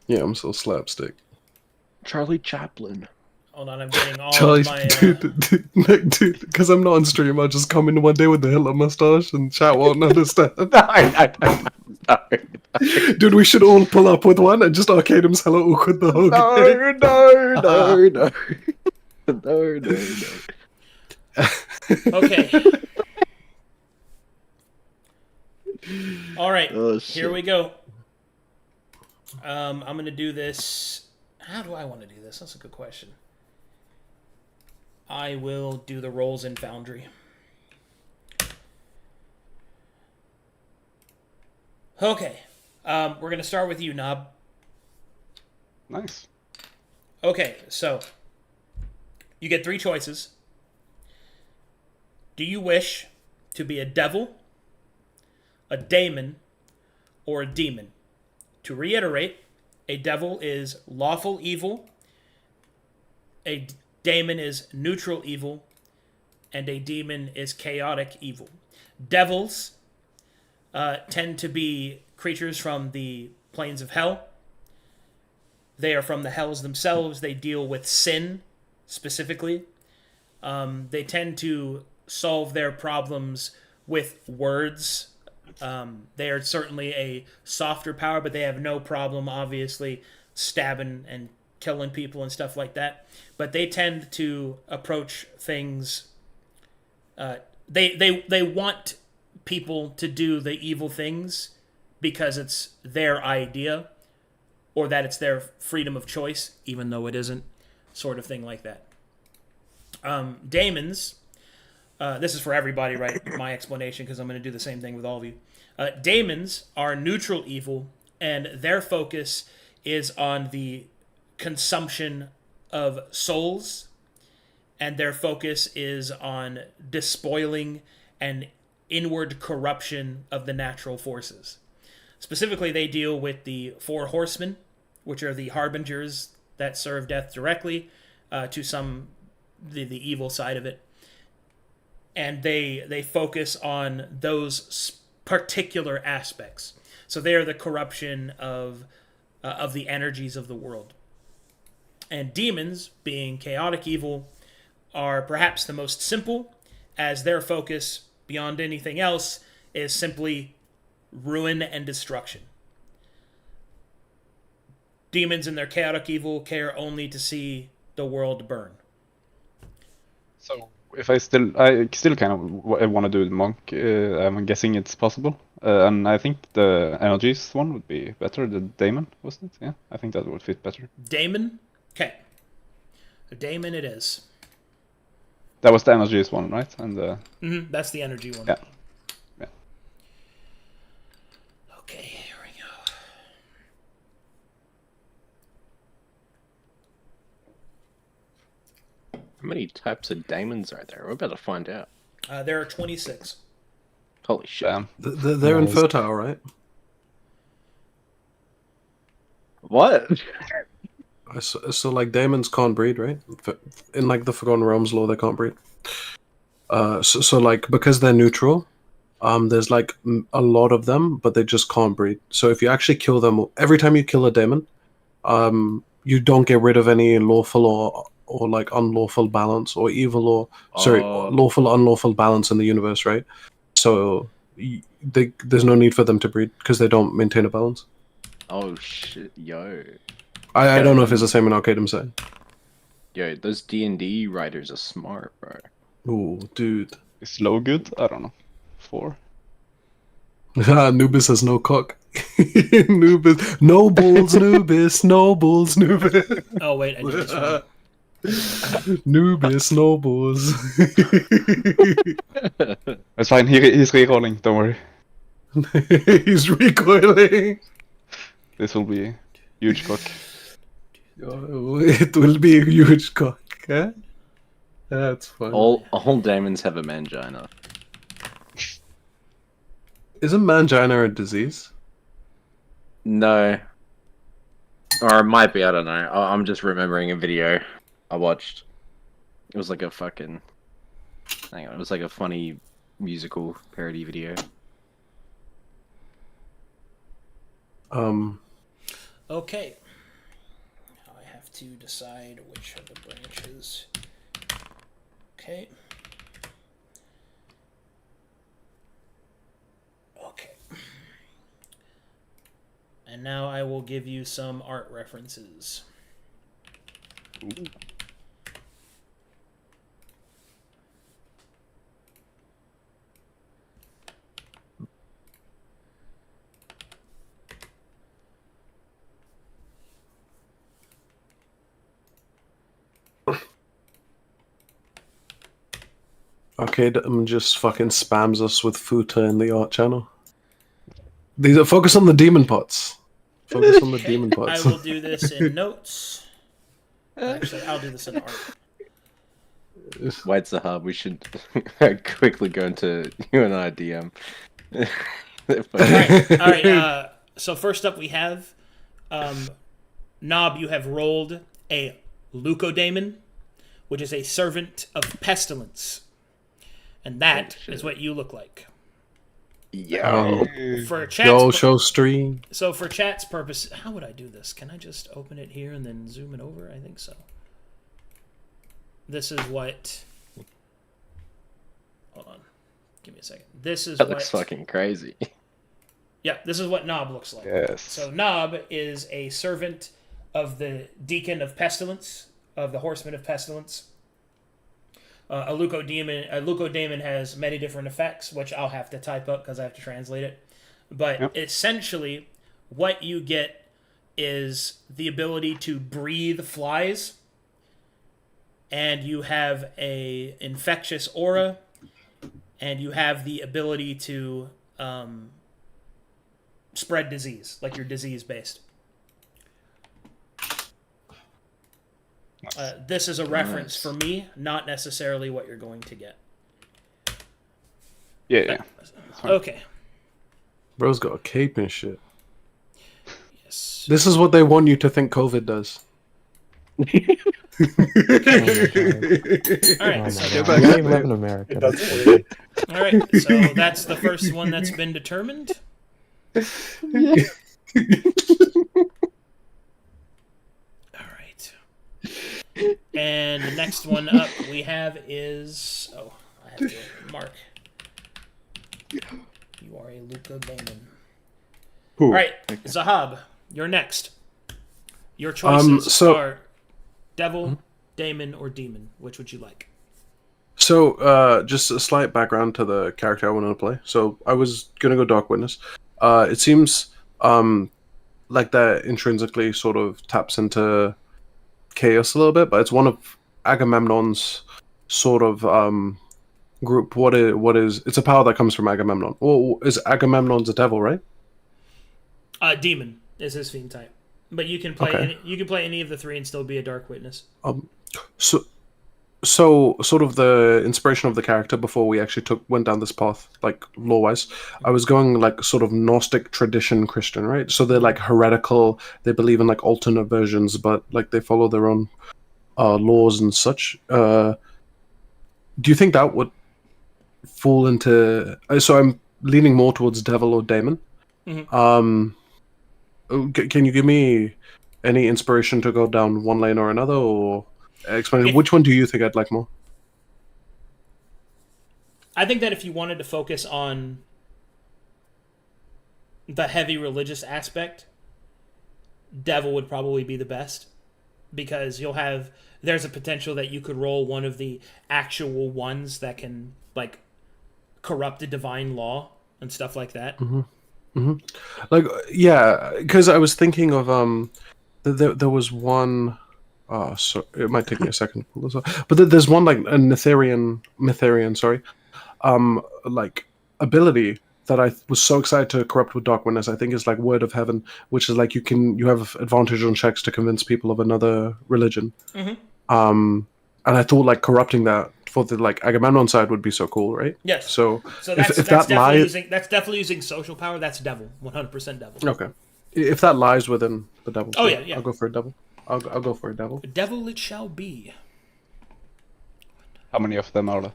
Yeah, I'm so slapstick. Charlie Chaplin. Hold on, I'm getting all Charlie, of my. dude, because I'm not on stream, I'll just come in one day with the Hitler mustache and chat won't understand. No. Dude, we should all pull up with one and just arcade him hella awkward the whole game. No. Okay. All right. Oh, Here shit. we go. I'm gonna do this. How do I want to do this? That's a good question. I will do the rolls in Foundry. Okay. We're gonna start with you, Knob. Nice. Okay, so you get 3 choices. Do you wish to be a devil, a daemon, or a demon? To reiterate, a devil is lawful evil, a daemon is neutral evil, and a demon is chaotic evil. Devils tend to be creatures from the planes of hell. They are from the hells themselves. They deal with sin, specifically. They tend to solve their problems with words. They are certainly a softer power, but they have no problem, obviously, stabbing and killing people and stuff like that. But they tend to approach things. They want people to do the evil things because it's their idea, or that it's their freedom of choice, even though it isn't, sort of thing like that. Daemons. This is for everybody, right? My explanation, because I'm going to do the same thing with all of you. Daemons are neutral evil, and their focus is on the consumption of souls, and their focus is on despoiling and inward corruption of the natural forces. Specifically, they deal with the 4 horsemen, which are the harbingers that serve death directly to the evil side of it. And they focus on those particular aspects. So they are the corruption of the energies of the world. And demons, being chaotic evil, are perhaps the most simple, as their focus, beyond anything else, is simply ruin and destruction. Demons in their chaotic evil care only to see the world burn. So if I still kind of want to do the monk, I'm guessing it's possible. And I think the energies one would be better. The daemon, wasn't it? Yeah, I think that would fit better. Daemon? Okay. A daemon it is. That was the energies one, right? And That's the energy one. Yeah. Yeah. Okay, here we go. How many types of daemons are there? We're about to find out. There are 26. Holy shit. They're Nice. infertile, right? What? So like demons can't breed, right? In like the Forgotten Realms lore, they can't breed. So like because they're neutral, there's like a lot of them, but they just can't breed. So if you actually kill them, every time you kill a demon, you don't get rid of any lawful or like unlawful balance or evil or lawful unlawful balance in the universe, right? So there's no need for them to breed because they don't maintain a balance. Oh shit, yo. I don't know if it's the same in Arcadum side. Yo, those D&D writers are smart, bro. Ooh, dude. is low good? I don't know. 4. Anubis has no cock. Anubis, no balls, Anubis, no balls, Anubis. Oh, wait, I did this one. Anubis, no balls. It's fine. He's re-rolling. Don't worry. He's recoiling. This will be huge cock. Oh, it will be a huge cock, eh? That's fun. All daemons have a mangina. Isn't mangina a disease? No. Or it might be, I don't know. I'm just remembering a video I watched. It was like a fucking Hang on, it was like a funny musical parody video. Okay. Now I have to decide which of the branches. Okay. Okay. And now I will give you some art references. Ooh. Arcade just fucking spams us with Futa in the art channel. These are focus on the demon pots. Focus on the Okay, demon pots. I will do this in notes. Actually, I'll do this in art. White Zahab, we should quickly go into you and I DM. All right. So first up, we have Knob. You have rolled a Leucodaemon, which is a servant of pestilence, and that is what you look like. Yo. For Yo, chat's show stream. so for chat's purpose, how would I do this? Can I just open it here and then zoom it over? I think so. This is what. Hold on, give me a second. This is That what. looks fucking crazy. Yeah, this is what Knob looks like. Yes. So Knob is a servant of the Deacon of Pestilence, of the Horseman of Pestilence. A leucodaemon has many different effects, which I'll have to type up because I have to translate it. But essentially, what you get is the ability to breathe flies, and you have a infectious aura, and you have the ability to spread disease, like you're disease based. This is a reference for me, not necessarily what you're going to get. Yeah. Fine. Okay. Bro's got a cape and shit. Yes. This is what they want you to think COVID does. All right. Oh So, my Get god. back We in live in there. America. It That's doesn't crazy. all right. So that's the first one that's been determined. All right. And the next one up we have is I have to mark. You are a Leucodaemon. All right, Zahab, you're next. Your choices are Devil, Daemon, or Demon. Which would you like? So, just a slight background to the character I wanted to play. So, I was gonna go Dark Witness. It seems like that intrinsically sort of taps into chaos a little bit, but it's one of Agamemnon's sort of group. What is? It's a power that comes from Agamemnon. Well, is Agamemnon's a devil, right? Demon is his fiend type, but you can play you can play any of the three and still be a Dark Witness. So sort of the inspiration of the character before we actually went down this path, like lore-wise, I was going like sort of Gnostic tradition Christian, right? So they're like heretical. They believe in like alternate versions, but like they follow their own laws and such. Do you think that would fall into? So I'm leaning more towards devil or daemon. Mhm. Can you give me any inspiration to go down one lane or another, or explain which one do you think I'd like more? I think that if you wanted to focus on the heavy religious aspect, Devil would probably be the best, because there's a potential that you could roll one of the actual ones that can like corrupt the divine law and stuff like that. Like, yeah, because I was thinking of there was one. Oh, so it might take me a second to pull this up. But there's one like a Mytharian, sorry, like ability that I was so excited to corrupt with Dark Witness. I think is like Word of Heaven, which is like you have advantage on checks to convince people of another religion. And I thought like corrupting that for the like Agamemnon side would be so cool, right? Yes. So that's if that lies, that's definitely using social power. That's Devil, 100% Devil. okay, if that lies within the devil, Oh, yeah. I'll go for a devil. I'll go for a devil. Devil it shall be. How many of them are there?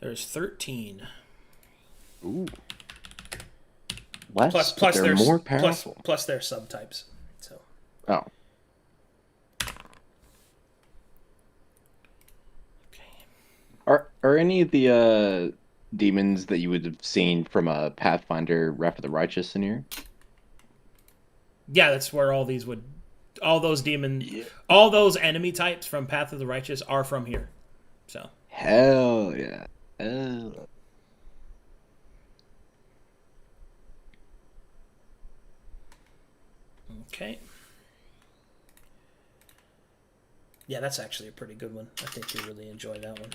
There's 13. Ooh. Less, Plus, but plus they're their more plus, powerful. plus their subtypes. So Oh. okay. Are any of the demons that you would have seen from a Pathfinder Wrath of the Righteous in here? Yeah, that's where all those enemy types from Path of the Righteous are from here. So Hell yeah. Hell. okay. Yeah, that's actually a pretty good one. I think you really enjoy that one.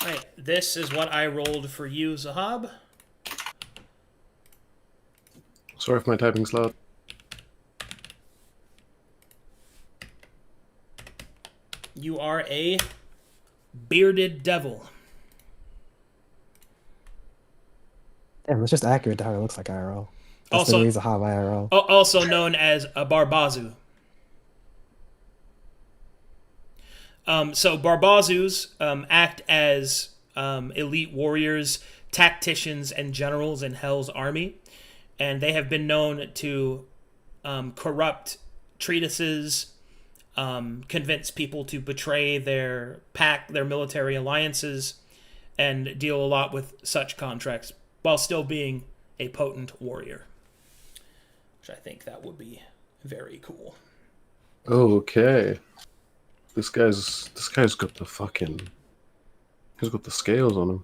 Alright, this is what I rolled for you, Zahab. Sorry if my typing's loud. You are a bearded devil. Damn, it's just accurate to how it looks like IRL. That's Also- the reason how IRL. Also known as a Barbazu. So Barbazus act as elite warriors, tacticians, and generals in Hell's army, and they have been known to corrupt treatises, convince people to betray their pact, their military alliances, and deal a lot with such contracts, while still being a potent warrior. Which I think that would be very cool. Okay. This guy's got the fucking. He's got the scales on him.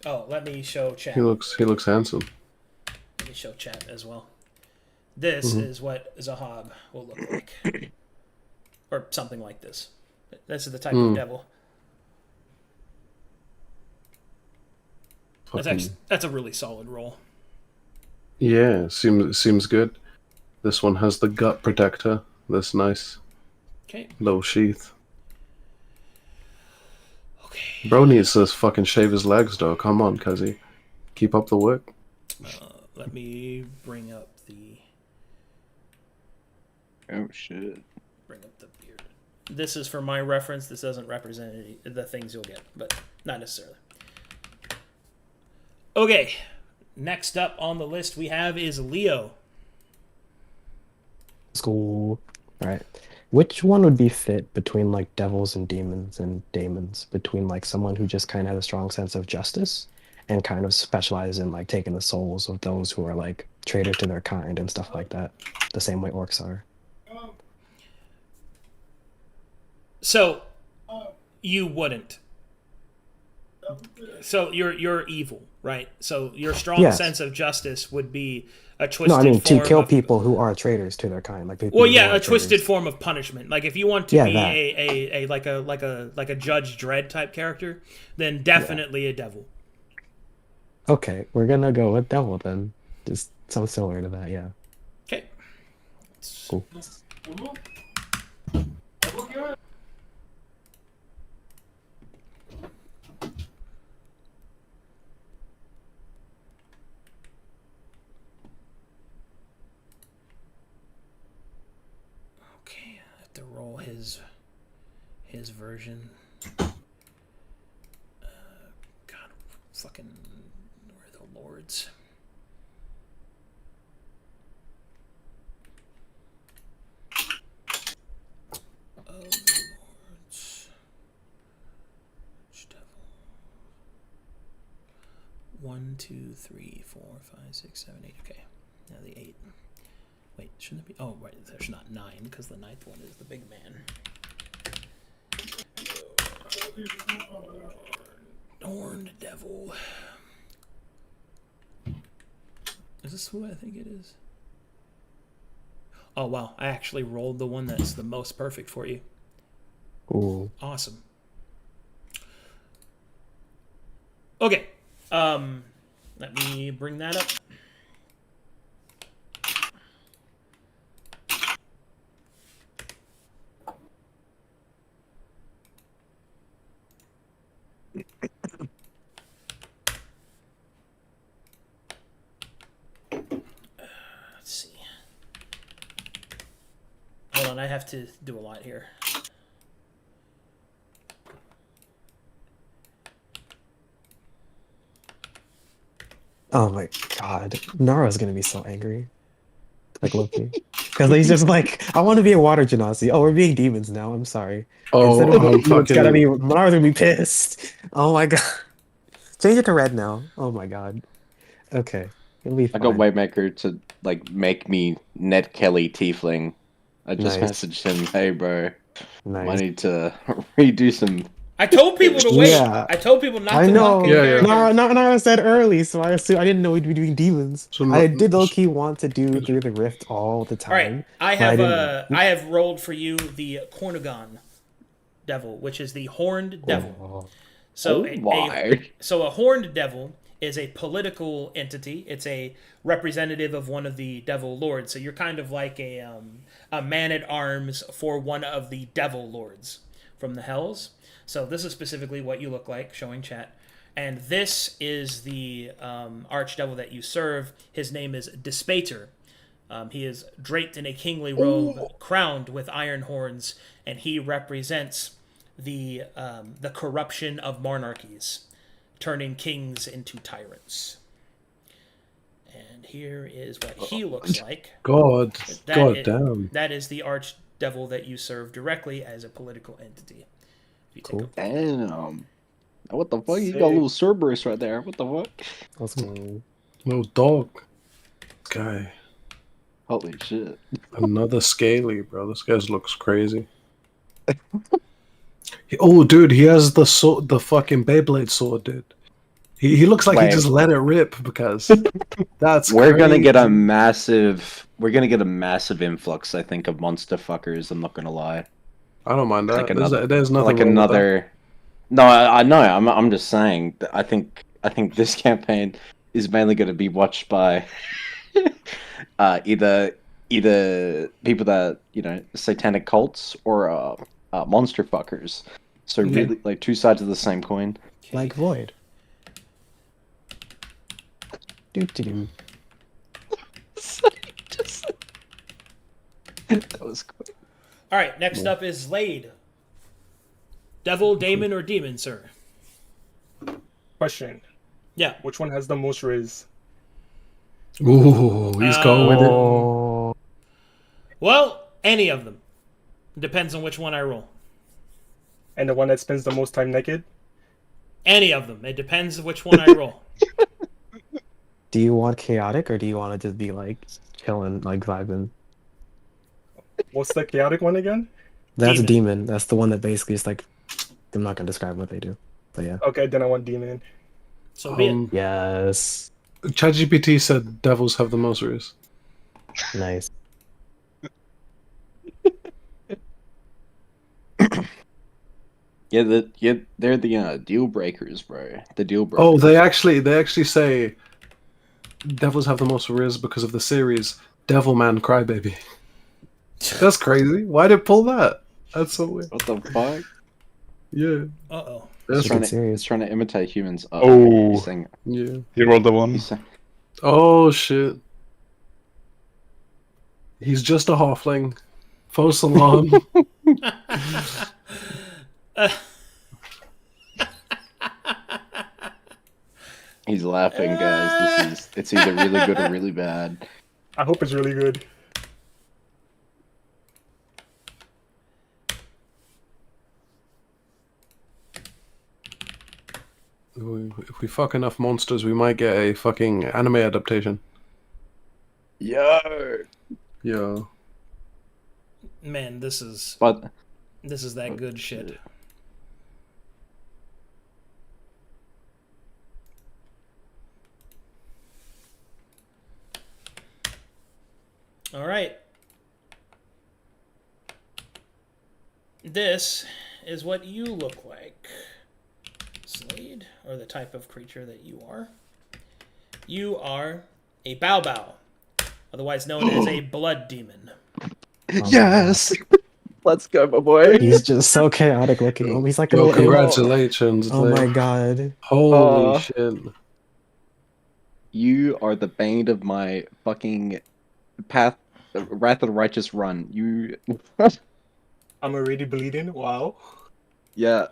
Oh, let me show chat. He looks handsome. Let me show chat as well. This is what Zahab will look like. Or something like this. This is the type of devil. That's a really solid roll. Yeah, seems good. This one has the gut protector. That's nice. Okay. Little sheath. Okay. Bro needs to fucking shave his legs though. Come on, cuzzy. Keep up the work. Let me bring up the shit. beard. This is for my reference. This doesn't represent the things you'll get, but not necessarily. Okay. Next up on the list we have is Leo. School. Alright. Which one would be fit between like devils and daemons? Between like someone who just kind of has a strong sense of justice and kind of specializes in like taking the souls of those who are like traitors to their kind and stuff like that. The same way orcs are. So you wouldn't. So you're evil, right? So your strong Yes. sense of justice would be a twisted No, I mean to form kill of, people who are traitors to their kind. Like people Well, who yeah, are a twisted traitors. form of punishment. Like if you want to Yeah, be that. a Judge Dredd type character, then definitely a devil. Okay, we're gonna go with devil then. Just something similar to that, yeah. Okay. Cool. Okay, I have to roll his version. God, fucking, where are the lords? Of the lords. Which devil? 1, 2, 3, 4, 5, 6, 7, 8. Okay, now the 8. Wait, shouldn't it be? Oh, right, there's not 9 because the 9th one is the big man. Horned devil. Is this who I think it is? Oh wow, I actually rolled the one that's the most perfect for you. Ooh. Awesome. Okay. Let me bring that up. Let's see. Hold on, I have to do a lot here. Oh my god. Nara's gonna be so angry. Like Loki. Because he's just like, I want to be a water genasi. Oh, we're being demons now. I'm sorry. Instead of Oh, I'm it's gotta be fucking. Nara's gonna be pissed. Oh my god. Change it to red now. Oh my god. Okay. It'll be I got fine. Waymaker to like make me Ned Kelly Tiefling. I just Nice. messaged him, hey bro, I Nice. need to redo some. I told people to wait. Yeah. I told people not I to lock know. in Yeah, yeah. characters. Nara said early, so I assumed I didn't know we'd be doing demons. So I no- did low key want to do through the rift all the All right, time. I but I have didn't. I have rolled for you the Cornugon devil, which is the horned devil. Oh. So Oh my. so a horned devil is a political entity. It's a representative of one of the devil lords. So you're kind of like a man at arms for one of the devil lords from the hells. So this is specifically what you look like, showing chat. And this is the archdevil that you serve. His name is Despater. He is draped in a kingly robe, crowned with iron horns, and he represents the corruption of monarchies, turning kings into tyrants. And here is what he looks like. God, That God is- damn. That is the archdevil that you serve directly as a political entity. If you take Cool. Damn. What the fuck? You got a little Cerberus right there. What the fuck? Let's go. No dog. Guy. Holy shit. Another scaly, bro. This guy looks crazy. Oh, dude, he has the sword, the fucking Beyblade sword, dude. He looks like he Wait. just let it rip because that's We're gonna get a crazy. massive influx, I think, of monster fuckers. I'm not gonna lie. I don't mind that. Like another, There's nothing like wrong with that. another. No, I know. I'm just saying. That I think this campaign is mainly going to be watched by either people that satanic cults or monster fuckers. So Okay. really, like two sides of the same coin. Like Void. Do. That was cool. All right, next up is Slade. Devil, Daemon, or Demon, sir? Question: Yeah. which one has the most riz? Ooh, he's going with it. Oh. Well, any of them. Depends on which one I roll. And the one that spends the most time naked? Any of them. It depends which one I roll. Do you want chaotic or do you want to just be like chilling, like vibing? What's the chaotic one again? That's Demon. demon. That's the one that basically is like, I'm not gonna describe what they do, but yeah. Okay, then I want demon. So be it. Yes. ChatGPT said devils have the most riz. Nice. Yeah, they're the deal breakers, bro. The deal breakers. Oh, they actually say devils have the most riz because of the series Devilman Crybaby. That's crazy. Why did it pull that? That's so weird. What the fuck? Yeah. Uh-oh. That's Take it right. serious. He's trying to imitate humans. Oh. He's saying, Yeah. He rolled the one. he's saying, Oh shit. He's just a halfling. False alarm. he's laughing, guys. It's either really good or really bad. I hope it's really good. If we fuck enough monsters, we might get a fucking anime adaptation. Yo. Yeah. Man, this is But that good shit. All right. This is what you look like, Slade, or the type of creature that you are. You are a Bao, otherwise known as a blood demon. Oh my yes. Let's go, my boy. He's just so chaotic looking. Oh, he's like a Yo, little imp. congratulations. Oh Lee. my god. Holy Aw. shit. You are the bane of my fucking path, Wrath of the Righteous run. You, I'm already bleeding. Wow. yeah.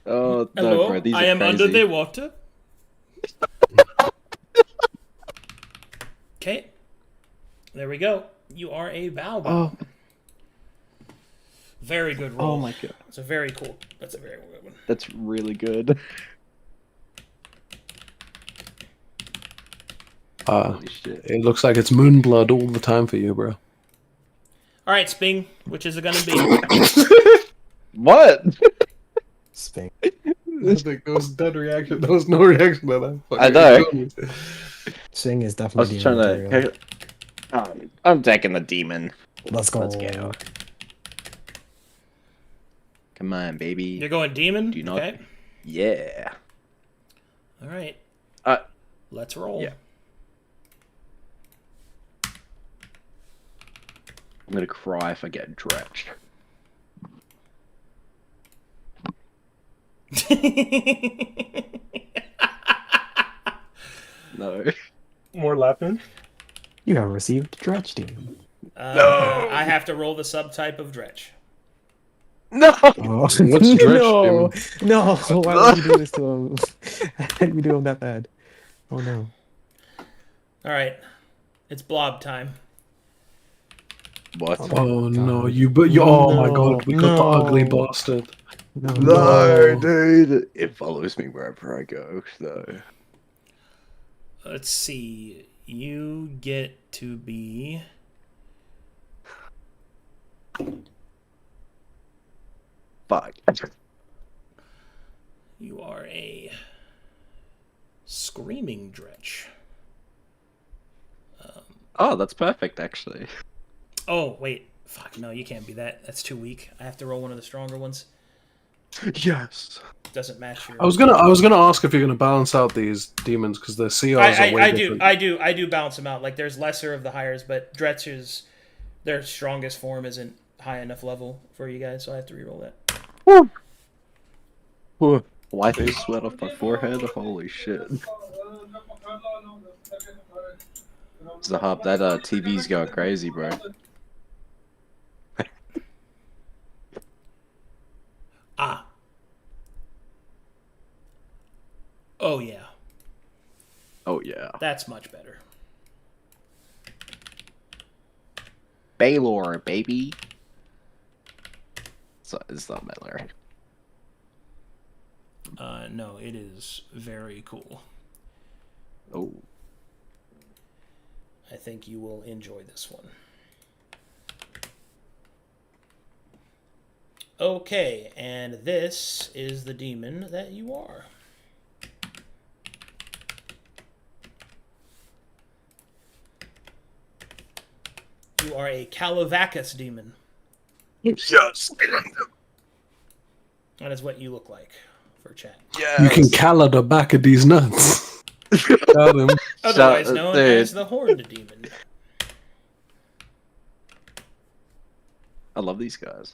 Oh no, Hello, bro, these I are am crazy. under the water. Okay. There we go. You are a Bao. Oh, Very good roll. oh my god, It's a very cool. That's a very good one. that's really good. Holy shit. It looks like it's Moonblood all the time for you, bro. All right, Sping. Which is it going to be? What? Sping. There was dead reaction. There was no reaction to that. I know. Sping is I was definitely trying demon material. to. I'm taking the demon. Let's go. Let's go. Come on, baby. You're going demon. Do you not- Okay. Yeah. All right. Uh, Let's roll. yeah. I'm gonna cry if I get drenched. No. More laughing. You have received Dredge Demon. I have to roll the subtype of Dretch. No. Oh, What's Dredge no, Demon? no! Why would you do this to him? How did you do him that bad? Oh no! All right. It's blob time. What? Oh no, God. oh my No, god, we got the ugly no. bastard. No, dude. It follows me wherever I go, so. Let's see. You get to be. Fuck. You are a screaming Dretch. Oh, that's perfect, actually. Oh, wait. Fuck, no, you can't be that. That's too weak. I have to roll one of the stronger ones. Yes. Doesn't match your. I was gonna ask if you're gonna balance out these demons because their CRs are way I different. I do balance them out. Like, there's lesser of the hires, but Dretch's, their strongest form isn't high enough level for you guys, so I have to reroll that. Woo. Woo. Wipe the sweat off my forehead. Holy shit. Zahab, that TV's going crazy, bro. Ah. Oh, yeah. Oh yeah. That's much better. Baylor, baby. So it's not Baylor. No, it is very cool. Oh. I think you will enjoy this one. Okay, and this is the demon that you are. You are a Calavacus demon. Yes. That is what you look like for chat. You can calla the back of these nuts. Got him. Otherwise known dude. as the Horned Demon. I love these guys.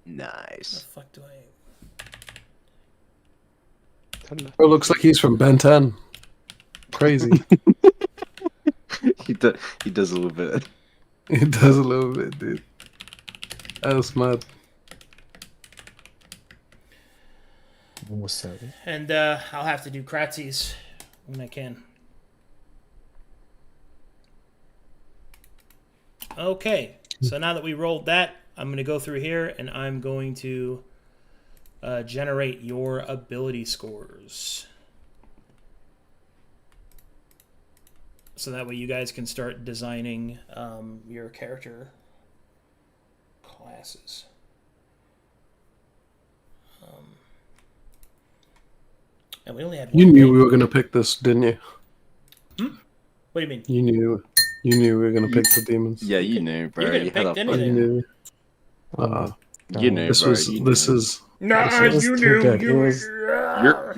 What the Nice. fuck do I... It looks like he's from Ben 10. Crazy. He does a little bit. It does a little bit, dude. That's mad. Almost so. And I'll have to do Kratzy's when I can. Okay, so now that we rolled that, I'm going to go through here and I'm going to generate your ability scores. So that way you guys can start designing your character classes. And we only have You one knew name. we were gonna pick this, didn't you? What do you mean? You knew we were gonna pick the demons. Yeah, you knew, bro. You could've You had picked a anything. You knew. Oh, You knew, This bro. was You this knew. is It was too good. It was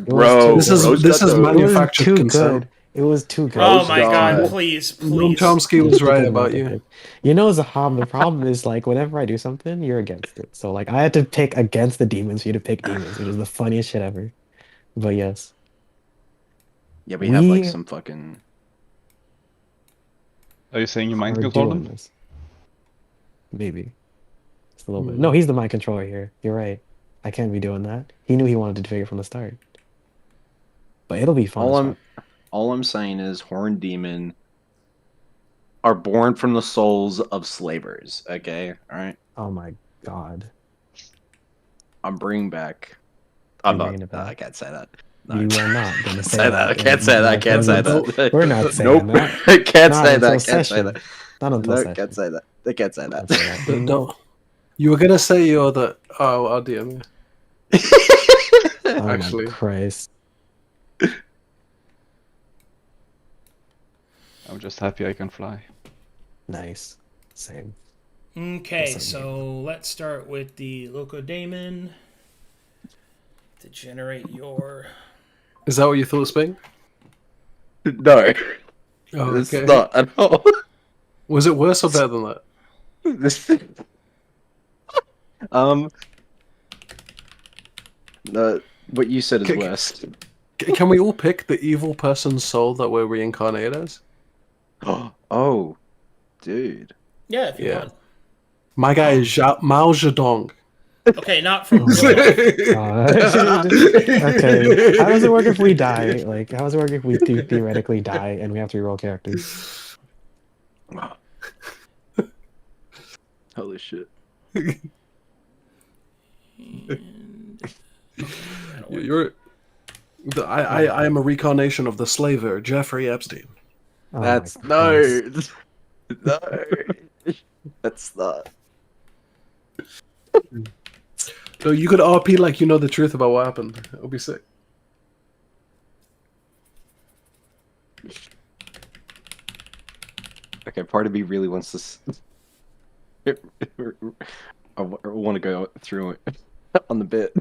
Bro, This is Rose this got is the- manufactured too consent. good. It was too good. Oh Rose my God. god! Please, Noam please. Chomsky was Pick right it, about pick you. it. You know, Zahab, the problem is like whenever I do something, you're against it. So like I had to pick against the demons for you to pick demons, which is the funniest shit ever. But yes, Yeah, we have like we some fucking. Are you saying you mind are control doing them? this. Maybe. Just a little bit. No, he's the mind controller here. You're right. I can't be doing that. He knew he wanted to figure it from the start. But it'll be fun All as I'm, fuck. all I'm saying is, Horned Demon are born from the souls of slavers. Okay, all right. Oh my god. I'm bringing back. I'm You're not. bringing it back. I can't say that. No. You are not gonna say say that. I can't say that. I in can't say presence. that. We're not saying Nope. that. I can't Not say until that. Can't say session. that. Not until No, session. can't say that. I can't say that. Don't say that. You know- No, you were gonna say you're the. Oh, I'll DM you. Oh Actually. my Christ. I'm just happy I can fly. Nice. Same. Okay, That's so let's start with the Loco Daemon to generate your. Is that what you thought, Sping? No, Oh, it's okay. not at all. Was it worse or better than that? This. No, what you said is Okay. worse. Can we all pick the evil person's soul that we're reincarnated as? Oh, dude. Yeah, if you Yeah. want. My guy is Mao Zedong. Okay, not from. Okay. How does it work if we die? Like, how does it work if we theoretically die and we have to reroll characters? Holy shit. You're. I am a reincarnation of the slaver Jeffrey Epstein. Oh my That's Christ. no. That's not. So you could RP like you know the truth about what happened. It'll be sick. Okay, part of me really wants to. I want to go through it on the bit.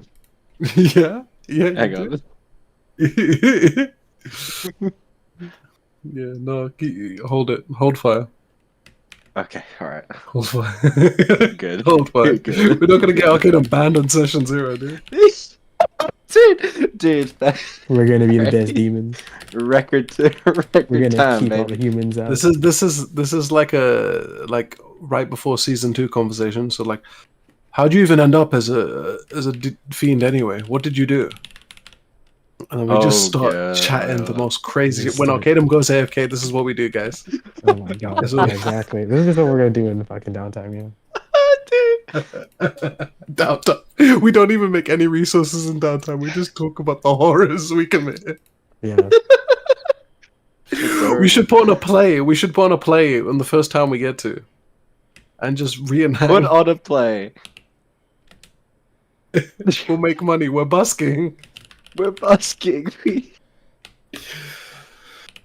Yeah. Yeah. Hang on. Yeah. No. Hold it. Hold fire. Okay, all right. Hold fire. Good. Hold fire. Good. We're not gonna get Arcade banned on session 0, dude. Dude, that We're gonna be the best demons. record We're gonna time, keep all the baby. humans out. This is like like right before season 2 conversation. So like, how do you even end up as a fiend anyway? What did you do? And then we just Oh, start yeah. chatting the most crazy. Just When start- Arcadum goes AFK, this is what we do, guys. Oh my god. That's Yeah, what- exactly. This is just what we're gonna do in the fucking downtime, yeah. Downtime. We don't even make any resources in downtime. We just talk about the horrors we commit. Yeah. We should put on a play. We should put on a play on the first time we get to, and just reenact. Put on a play. We'll make money. We're busking. We're busking.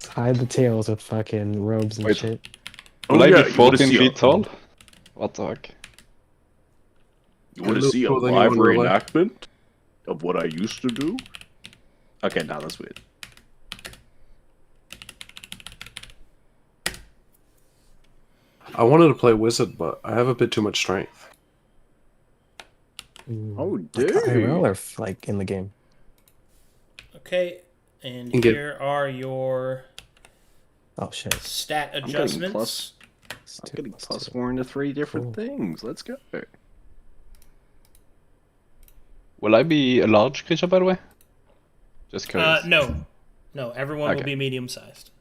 Hide the tails with fucking robes and Wait. shit. Will I yeah, be you wanna 14 see feet a- tall? What the heck? You want It to see a looks cool, then you live wanna like- reenactment of what I used to do? Okay, now that's weird. I wanted to play wizard, but I have a bit too much strength. Oh, Like dude. IRL or like in the game? Okay, and Get- here are your Oh shit. stat getting adjustments. plus- It's I'm two getting plus plus two. 4 into 3 different Cool. things. Let's go. Will I be a large creature, by the way? Just curious. No, everyone will Okay. be medium sized.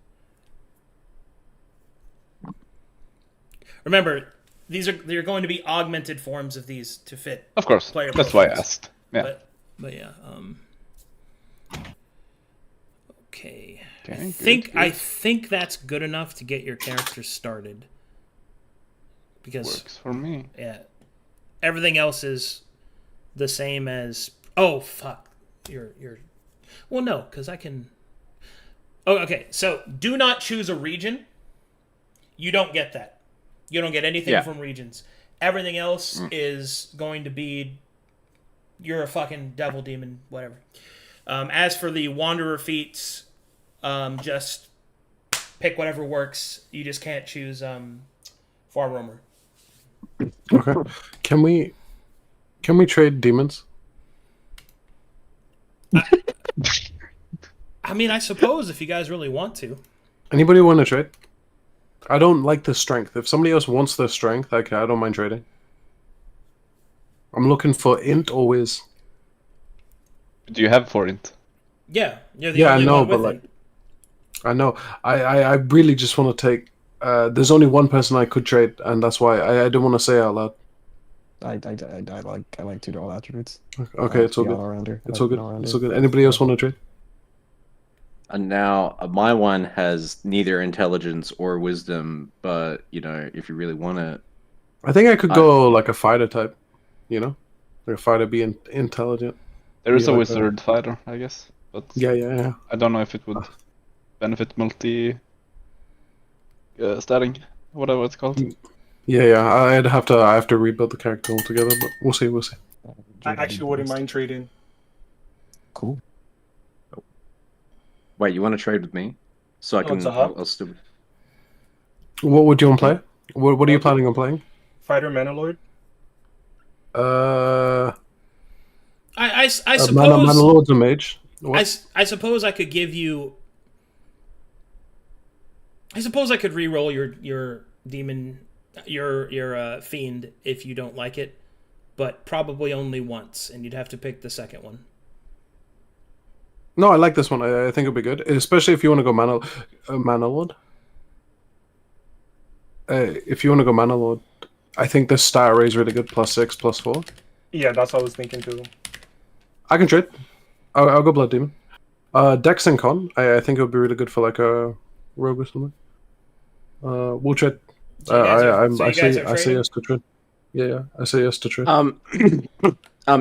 Remember, they're going to be augmented forms of these to fit. Of course. player That's why I profiles. asked. Yeah. But yeah. Okay. Okay, I think that's good enough to get your character started. Because Works for me. yeah, everything else is the same as. Oh fuck! You're. Well, no, because I can. Oh, okay. So do not choose a region. You don't get that. You don't get anything Yeah. from regions. Everything else is going to be you're a fucking devil demon, whatever. As for the wanderer feats, just pick whatever works. You just can't choose far roamer. Okay. Can we trade demons? I mean, I suppose if you guys really want to. Anybody want to trade? I don't like the strength. If somebody else wants the strength, I don't mind trading. I'm looking for int or whiz. Do you have 4 int? Yeah, you're the Yeah, I only know, one but with like, it. I know. I really just want to take. There's only one person I could trade, and that's why I don't want to say it out loud. I like to draw attributes. Okay, it's all good. It's all good. It's all good. Anybody else want to trade? And now my one has neither intelligence or wisdom, but you know, if you really want it, I think I could go like a fighter type. You know, like a fighter being intelligent. There is Be a like wizard fighter, I guess. But Yeah. I don't know if it would benefit multi statting, whatever it's called. Yeah. I have to rebuild the character altogether, but we'll see. I actually wouldn't mind trading. Cool. wait, you want to trade with me? So I can. Zahab? I'll still. What would you want to play? What are you planning on playing? Fighter Manalord. I suppose. Manalord's a mage. What? I suppose I could give you. I suppose I could re-roll your demon, your fiend if you don't like it, but probably only once, and you'd have to pick the second one. No, I like this one. I think it'll be good, especially if you want to go Manalord. If you want to go Manalord, I think this stat array is really good. +6, +4. Yeah, that's what I was thinking too. I can trade. I'll go Blood Demon. Dex and Con. I think it would be really good for like a rogue or something. We'll trade. I say yes to trade. Yeah. I say yes to trade.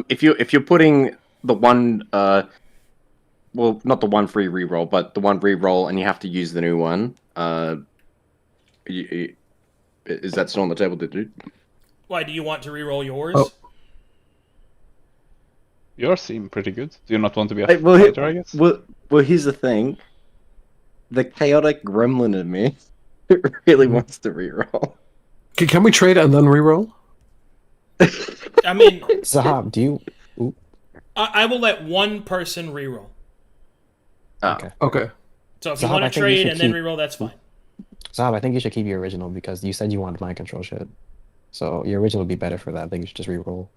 If you're putting the one, well, not the one free reroll, but the one reroll, and you have to use the new one. Is that still on the table, dude? Why do you want to re-roll yours? Oh. Yours seem pretty good. Do you not want to be a Well, fighter, I guess? Well, here's the thing. The chaotic gremlin in me really wants to reroll. Can we trade and then reroll? I mean, Zahab, do you? Ooh, I will let one person re-roll. okay. Okay. So if you Zahab, want I to think you trade should and then keep- re-roll, that's fine. Zahab, I think you should keep your original because you said you wanted mind control shit. So your original would be better for that. I think you should just re-roll.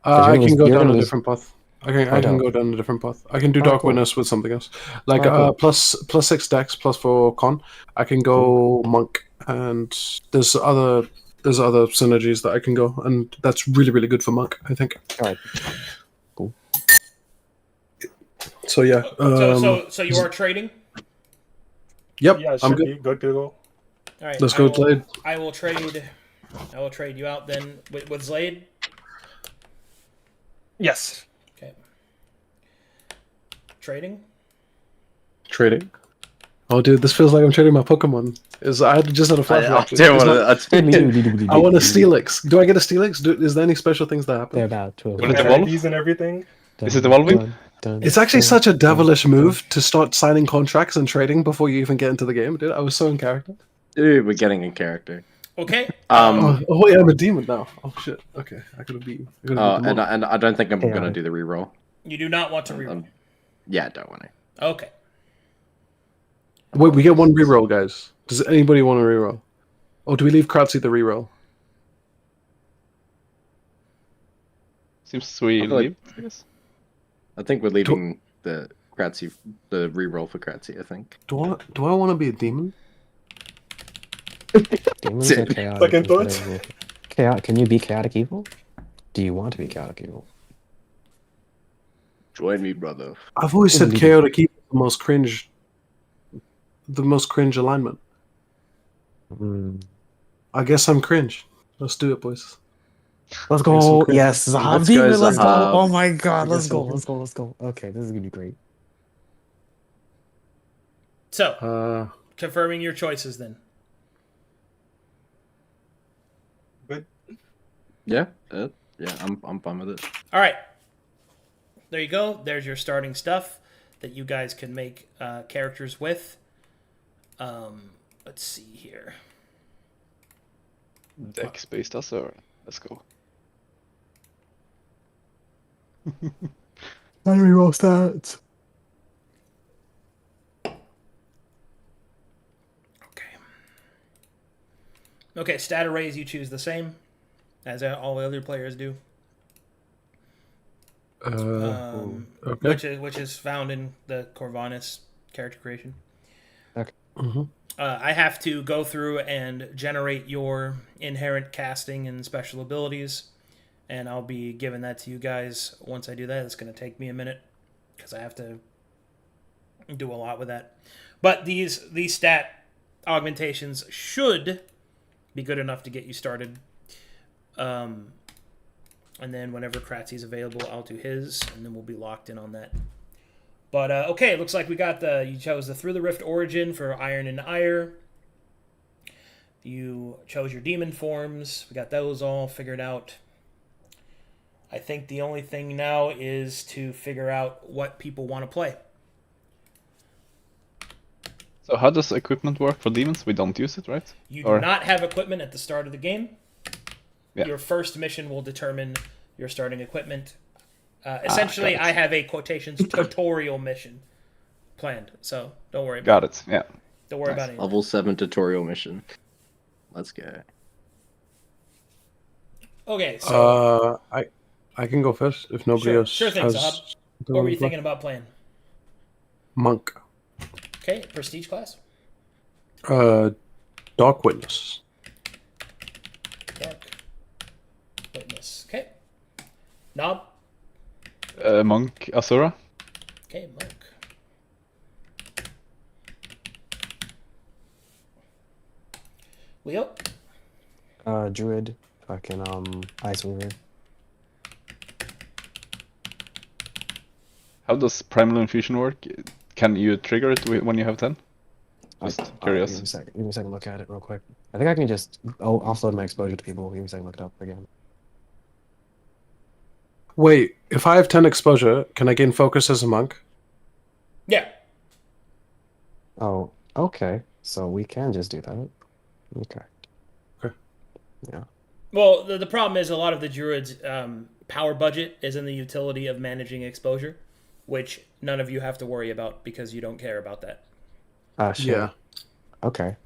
I can go you're down gonna a lose- different path. I can go down a different path. I can do Alright, Dark cool. Witness with something else. Like Alright, cool. +6 Dex, +4 Con. I can go Monk, and there's other synergies that I can go, and that's really, really good for Monk, I think. Alright. So yeah. So you are trading? Yep, Yeah, it I'm should good. be good to go. All right. Let's go, Zlade. I will trade you out then with Zlade. Yes. Okay. Trading. Trading. Oh, dude, this feels like I'm trading my Pokemon. I just had a flashback. I want a Steelix. Do I get a Steelix? Is there any special things that happen? They're about to. Will it evolve? NFTs and everything. Is it evolving? It's actually such a devilish move to start signing contracts and trading before you even get into the game, dude. I was so in character. Dude, we're getting a character. Okay. Oh wait, I'm a demon now. Oh shit. Okay, I could have beat. And I don't think I'm gonna do the reroll. You do not want to reroll. Yeah, I don't want to. Okay. Wait, we get one reroll, guys. Does anybody want to reroll? Or do we leave Kratzy the reroll? Seems we I feel like- leave, I guess. I think we're leaving the reroll for Kratzy, I think. Do I want to be a demon? Demons are chaotic. Second thoughts? Can you be chaotic evil? Do you want to be chaotic evil? Join me, brother. I've always said Indeed. chaotic evil is the most cringe alignment. I guess I'm cringe. Let's do it, boys. Let's go. okay. Yes, Zahab Let's go, demon. Let's go. Zahab. Oh my god. I Let's guess go. okay. Let's go. Let's go. Okay, this is gonna be great. So confirming your choices then. Good. Yeah, I'm fine with it. All right. there you go. There's your starting stuff that you guys can make characters with. Let's see here. Dex based Asura. Let's go. How do we roll stats? Okay, stat arrays you choose the same as all the other players do. Okay. Which is found in the Corvinus character creation. Mm-hmm. I have to go through and generate your inherent casting and special abilities, and I'll be giving that to you guys once I do that. It's going to take me a minute because I have to do a lot with that. But these stat augmentations should be good enough to get you started. And then whenever Kratzy's available, I'll do his, and then we'll be locked in on that. But, okay, it looks like we got you chose the Through the Rift Origin for Iron and Ire. You chose your demon forms. We got those all figured out. I think the only thing now is to figure out what people want to play. So how does equipment work for demons? We don't use it, right? You do not have equipment at the start of the game. Yeah. Your first mission will determine your starting equipment. Essentially, I have a quotations tutorial mission planned, so don't worry about it. Got it, yeah. Don't worry about it. Level 7 tutorial mission. Let's go. Okay, so I can go first if nobody else. sure thing, has Zahab. What were you thinking about playing? Monk. Okay, prestige class. Dark Witness. Dark Witness. Okay. Knob. Monk Asura. Okay, Monk. Leo. Druid, fucking Ice Weaver. How does Primal Infusion work? Can you trigger it when you have 10? Just curious. Give me a second, look at it real quick. I think I can just offload my exposure to people. Give me a second, look it up again. Wait, if I have 10 exposure, can I gain focus as a monk? Yeah. Oh, okay. So we can just do that. Okay. Okay. Yeah. Well, the problem is a lot of the druids' power budget is in the utility of managing exposure, which none of you have to worry about because you don't care about that. Shit. Yeah. Okay.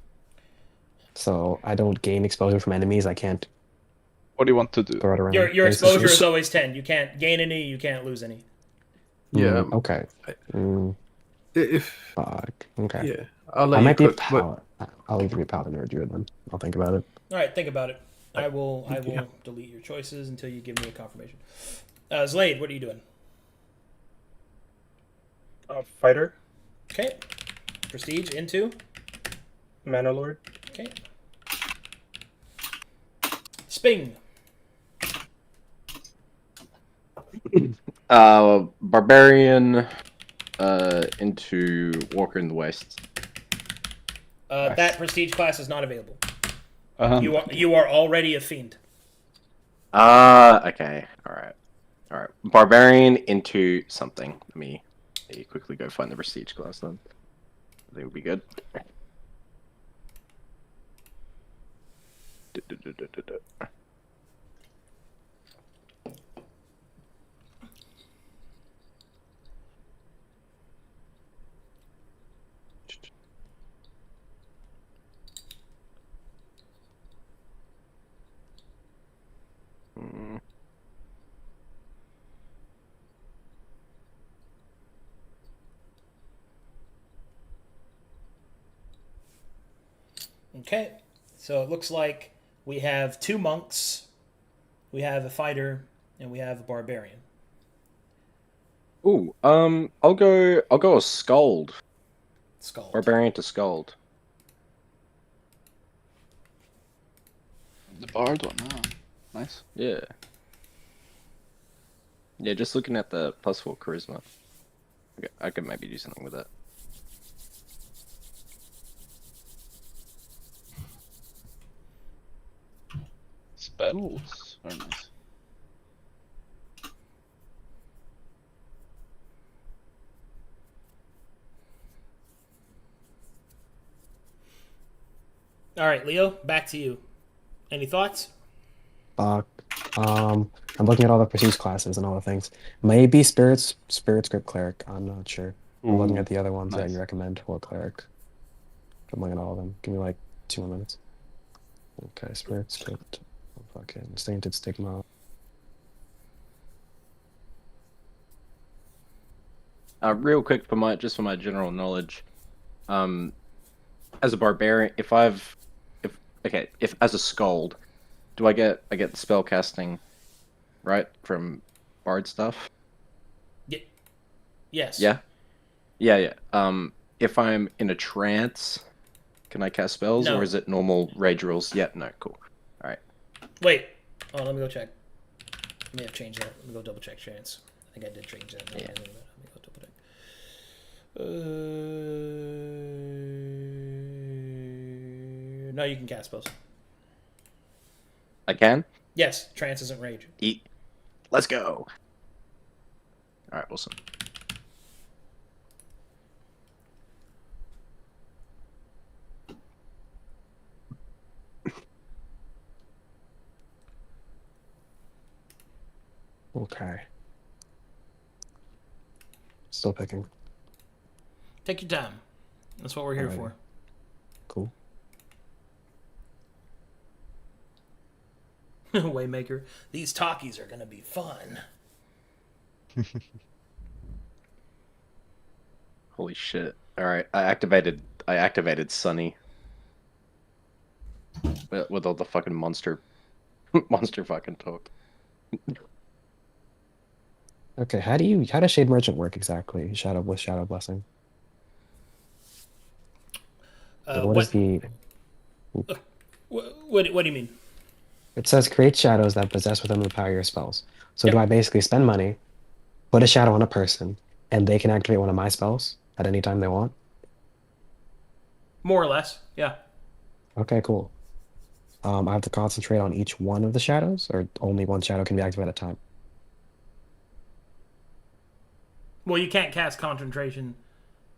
So I don't gain exposure from enemies. I can't What do you want to do? throw it around. Your basically. exposure is always 10. You can't gain any, you can't lose any. Yeah. Okay. If Fuck. Okay. yeah, I'll let I you might be a cook, but paladin. I'll either be a paladin or a druid then. I'll think about it. All right, think about it. I will Yeah. delete your choices until you give me a confirmation. Zlade, what are you doing? Fighter, Okay. Prestige into. Mana Lord, Okay. Sping. Barbarian into Walker in the West. That prestige class is not available. Uh-huh. You are already a fiend. Okay. Alright. Barbarian into something. Let me quickly go find the prestige class then. I think it would be good. Okay. So it looks like we have 2 monks, we have a fighter, and we have a barbarian. Ooh, I'll go a Scold. Skull. Barbarian to Scold. The Bard one, nice. Yeah. Yeah, just looking at the +4 charisma. Okay, I could maybe do something with that. Spells, very nice. All right, Leo, back to you. Any thoughts? Fuck. I'm looking at all the prestige classes and all the things. Maybe spirit script cleric. I'm not sure. I'm looking Ooh, at the other ones that nice. you recommend for cleric. I'm looking at all of them. Give me like 2 more minutes. Okay, spirit script. Fucking sainted stigma. Real quick for my general knowledge, as a barbarian, if as a skald, do I get the spell casting, right, from bard stuff? Yes. Yeah, yeah. If I'm in a trance, can I cast spells, No. or is it normal rage rules? Yeah, no, cool. All right. Wait. Oh, let me go check. I may have changed that. Let me go double check chance. I think I did change that. Yeah. Let me go double check. No, you can cast spells. I can. Yes, trance isn't rage. Eat. Let's go. All right, awesome. Okay. Still picking. Take your time. That's what we're here Alrighty. for. Cool. Waymaker. These talkies are gonna be fun. Holy shit! All right, I activated Sunny with all the fucking monster fucking talk. Okay, how does Shade Merchant work exactly? Shadow Blessing. Like, what is the? What do you mean? It says create shadows that possess within the power of your spells. So do Yep. I basically spend money, put a shadow on a person, and they can activate one of my spells at any time they want? More or less, yeah. Okay, cool. I have to concentrate on each one of the shadows, or only one shadow can be activated at a time? Well, you can't cast concentration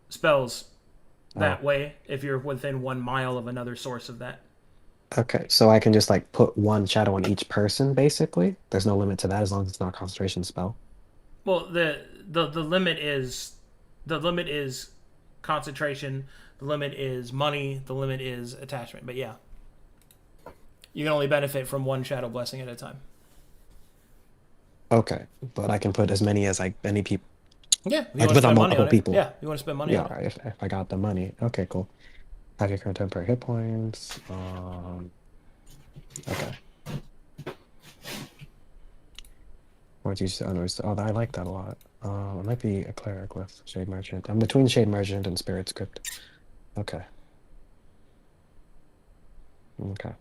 spells that way if you're within 1 mile of another source of that. Okay, so I can just like put one shadow on each person, basically. There's no limit to that as long as it's not a concentration spell. Well, the limit is concentration. The limit is money. The limit is attachment. But yeah, you can only benefit from one shadow blessing at a time. Okay, but I can put as many as any people. Yeah, I you can want to put spend on money multiple on it. people. Yeah, you want to spend money Yeah, on it. if I got the money. Okay, cool. Have your current temporary hit points. Okay. What you said? Oh, I like that a lot. It might be a cleric with Shade Merchant. I'm between Shade Merchant and Spirit Script. Okay. Okay.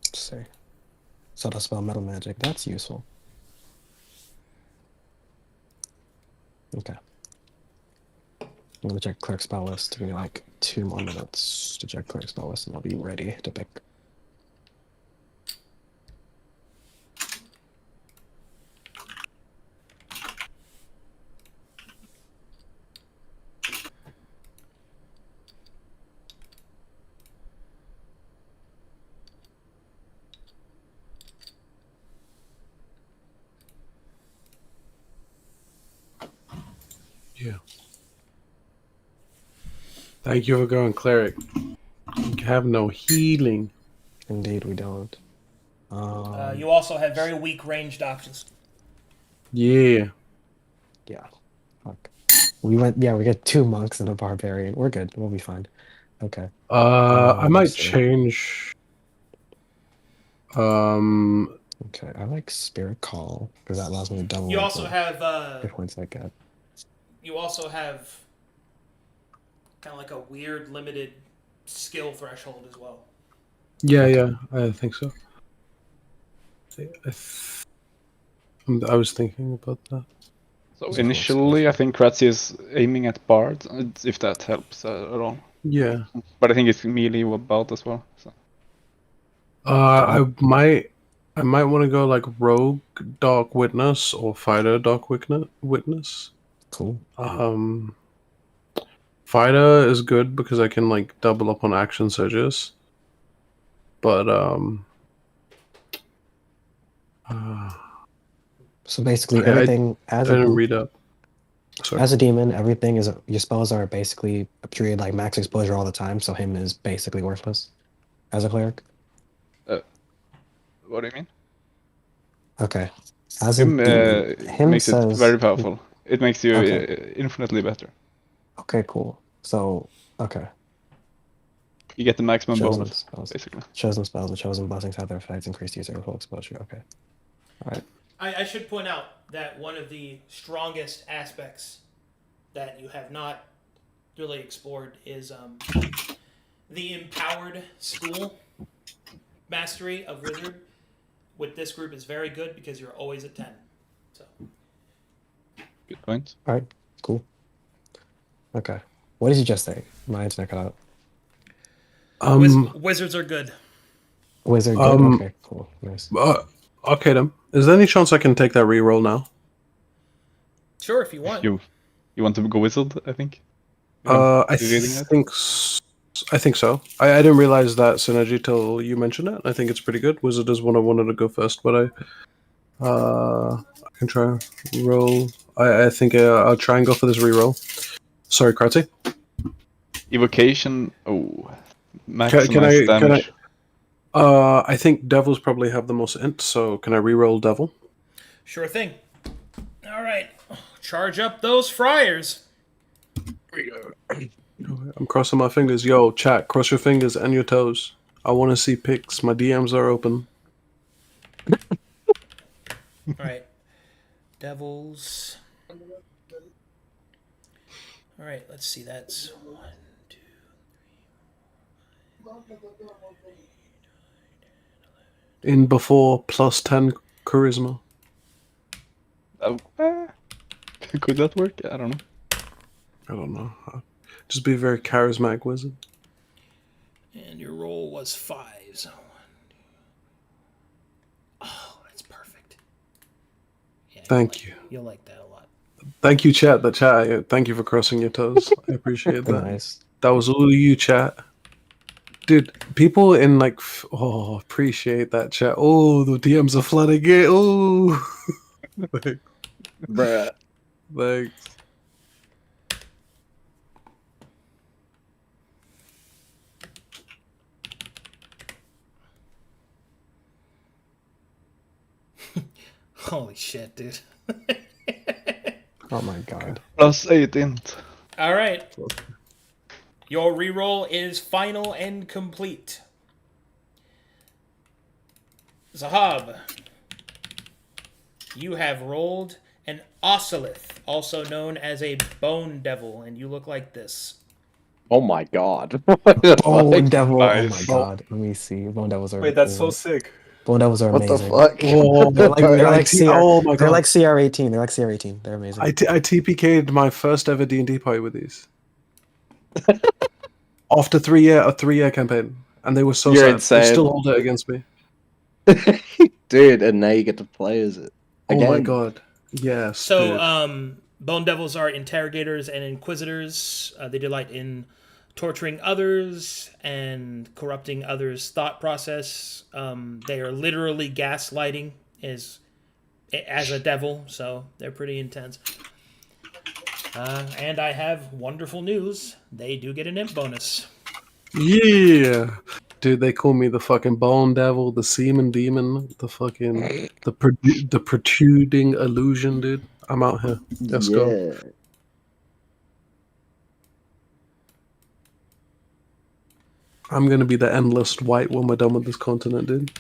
Let's see. So to spell metal magic, that's useful. Okay. I'm gonna check cleric spell list. Give me like 2 more minutes to check cleric spell list, and I'll be ready to pick. Yeah. Thank you for going cleric. You have no healing. Indeed, we don't. You also have very weak ranged options. Yeah. Yeah. Fuck. We get 2 monks and a barbarian. We're good. We'll be fine. Okay. I might let's see. change. Okay, I like Spirit Call because that allows me to double. You also have hit points I get. you also have kind of like a weird limited skill threshold as well. Yeah, I think so. I was thinking about that. So initially, I think Kratzy is aiming at Bard, if that helps at all. Yeah. But I think it's melee with Bard as well. So. I might want to go like Rogue Dark Witness or Fighter Dark Witness. Cool. Fighter is good because I can like double up on action surges. But So basically, okay, everything I didn't read up. Sorry. as a demon, everything is your spells are basically treated like max exposure all the time. So him is basically worthless as a cleric. What do you mean? Okay, as a Him demon, him makes it says very powerful. It makes you Okay. infinitely better. Okay, cool. So okay, You get the maximum chosen bonus, spells, basically. chosen spells, and chosen blessings have their effects increased user full exposure. Okay, all right. I should point out that one of the strongest aspects that you have not really explored is the empowered school mastery of wizard. With this group is very good because you're always at 10. So Good point. All right, cool. Okay. What did you just say? My internet cut out. wizards are good. Wizard good? Um, Okay, cool. Nice. Okay then. Is there any chance I can take that reroll now? Sure, if you want. You want to go wizard? I think. You don't I be reading that? I think so. I didn't realize that synergy till you mentioned it. I think it's pretty good. Wizard is one I wanted to go first, but I can try roll. I think I'll try and go for this reroll. Sorry, Kratzy. Evocation. Oh, maximize damage. I think devils probably have the most int, so can I reroll devil? Sure thing. All right. Charge up those friars. I'm crossing my fingers. Yo, chat, cross your fingers and your toes. I want to see pics. My DMs are open. All right. Devils. All right, let's see. That's 1, 2, 3, In before plus 10 charisma. Could that work? I don't know. I don't know. Just be a very charismatic wizard. and your roll was 5. So 1, 2. Oh, that's perfect. Yeah, Thank you. You'll like that a lot. Thank you, chat. The chat. Thank you for crossing your toes. I appreciate that. Nice. That was all you, chat. Dude, people in like, appreciate that, chat. Oh, the DMs are flooding it. Oh, Bruh. thanks. Holy shit, dude. Oh my god. +8 int. All right. Your reroll is final and complete. Zahab, you have rolled an Ocelith, also known as a Bone Devil, and you look like this. Oh my god. Bone Devil. Oh my Nice. god. Let me see. Bone Devils are Wait, that's so cool. sick. Bone Devils are What the amazing. fuck? Oh, They're like oh my god. They're like CR18. They're like CR18. They're amazing. I TPK'd my first ever D&D party with these. After a 3-year campaign, and they were so You're sad. They insane. still hold it against me. Dude, and now you get to play as it. Oh my Again. god. Yes. So, dude. Bone Devils are interrogators and inquisitors. They delight in torturing others and corrupting others' thought process. They are literally gaslighting as a devil, so they're pretty intense. And I have wonderful news. They do get an imp bonus. Yeah. Dude, they call me the fucking bone devil, the semen demon, the fucking the protruding illusion, dude. I'm out here. Let's go. I'm gonna be the endless white when we're done with this continent, dude.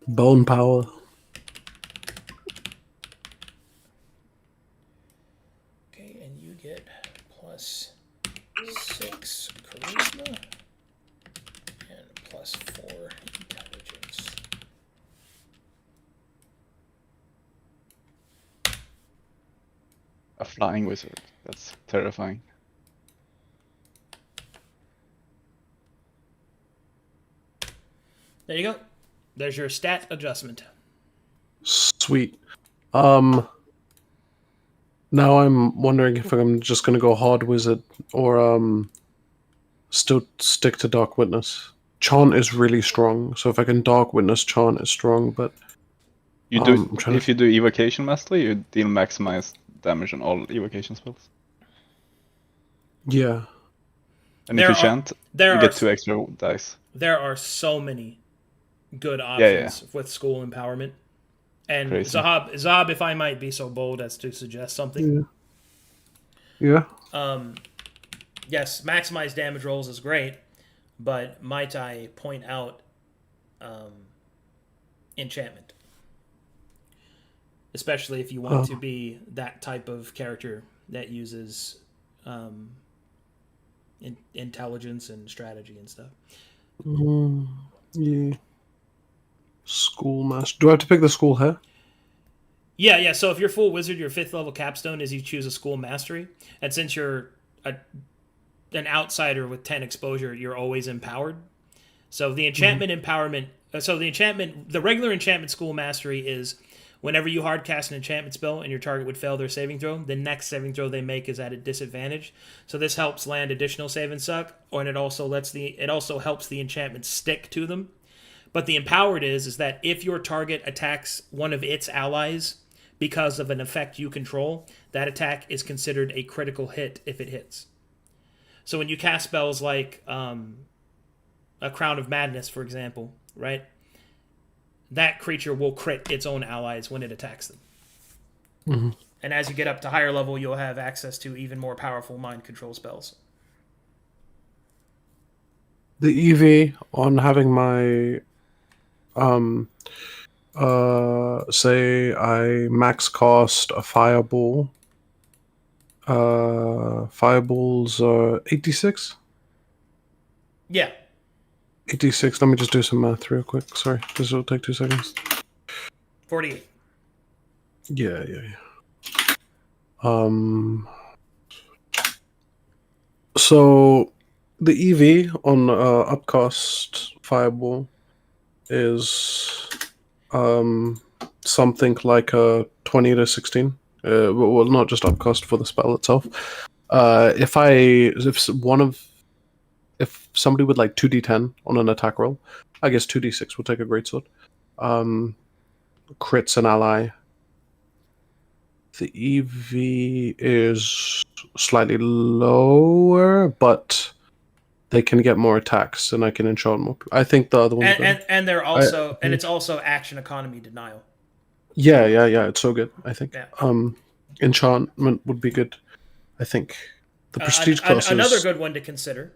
Bone power. Okay, and you get +6 charisma and +4 intelligence. A flying wizard. That's terrifying. There you go. There's your stat adjustment. Sweet. Now I'm wondering if I'm just gonna go hard wizard or still stick to dark witness. Chant is really strong, so if I can dark witness, chant is strong. But You do I'm trying if you do evocation mastery, you deal maximized damage on all evocation spells. yeah. And There if you are- chant, there you are get 2 extra dice. There are so many good Yeah. options with school empowerment. And Crazy. Zahab, if I might be so bold as to suggest something, Yeah. yes, maximize damage rolls is great, but might I point out enchantment? Especially if you want to be that type of character that uses intelligence and strategy and stuff. Yeah. School master. Do I have to pick the school here? Yeah. So if you're full wizard, your 5th level capstone is you choose a school mastery, and since you're an outsider with 10 exposure, you're always empowered. So the enchantment empowerment. So the regular enchantment school mastery is whenever you hardcast an enchantment spell and your target would fail their saving throw, the next saving throw they make is at a disadvantage. So this helps land additional save and suck, and it also helps the enchantment stick to them. But the empowered is that if your target attacks one of its allies because of an effect you control, that attack is considered a critical hit if it hits. So when you cast spells like a Crown of Madness, for example, right? That creature will crit its own allies when it attacks them. Mm-hmm. And as you get up to higher level, you'll have access to even more powerful mind control spells. The EV on having my say I max cost a fireball. Fireballs 86? Yeah. 86. Let me just do some math real quick. Sorry, this will take 2 seconds. 48. Yeah. So the EV on upcast fireball is something like a 20 to 16. Well, not just upcast for the spell itself. If somebody with like 2d10 on an attack roll, I guess 2d6 will take a greatsword. Crits an ally. The EV is slightly lower, but they can get more attacks, and I can enchant more. I think the other one's better. And they're also it's also action economy denial. Yeah. It's so good. I think. Yeah. Enchantment would be good. I think the prestige class another is good one to consider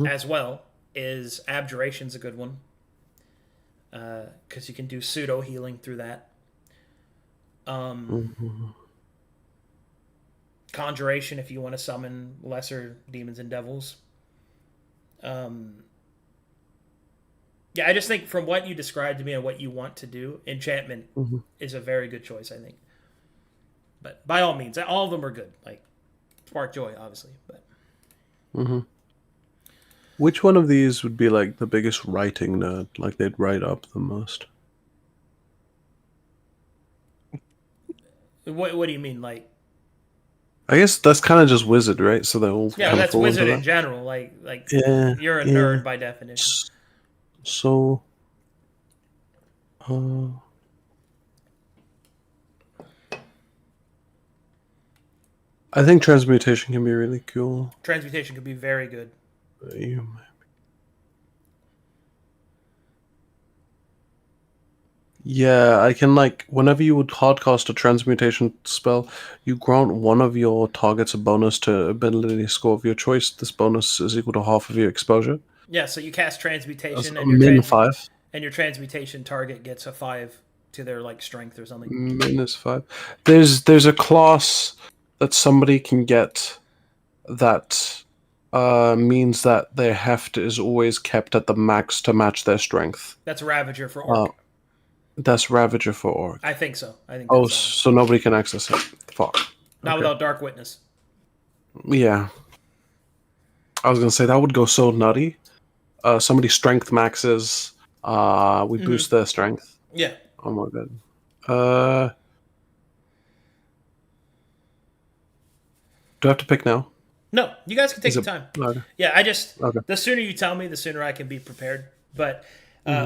as well is abjuration's a good one because you can do pseudo healing through that. Conjuration if you want to summon lesser demons and devils. Yeah, I just think from what you described to me and what you want to do, enchantment is a very good choice, I think. But by all means, all of them are good. Like Spark Joy, obviously, but Which one of these would be like the biggest writing nerd? Like they'd write up the most? what do you mean? Like, I guess that's kind of just wizard, right? So they all yeah, kind of that's fall into wizard in that. general. Like Yeah, you're a yeah. nerd by definition. So, I think transmutation can be really cool. Transmutation could be very good. Yeah, I can like whenever you would hardcast a transmutation spell, you grant one of your targets a bonus to ability score of your choice. This bonus is equal to half of your exposure. Yeah, so you cast transmutation That's and your min 5. and your transmutation target gets a 5 to their like strength or something. -5. There's a class that somebody can get that means that their heft is always kept at the max to match their strength. That's Ravager for Orc. That's Ravager for Orc. I think so. I think. Oh, so nobody can access it. Fuck. Not Okay. without Dark Witness. Yeah. I was gonna say that would go so nutty. Somebody strength maxes. We boost their strength. Yeah. Oh my god. Do I have to pick now? No, you guys can take Is your it- time. Okay. Yeah, I just Okay. the sooner you tell me, the sooner I can be prepared. But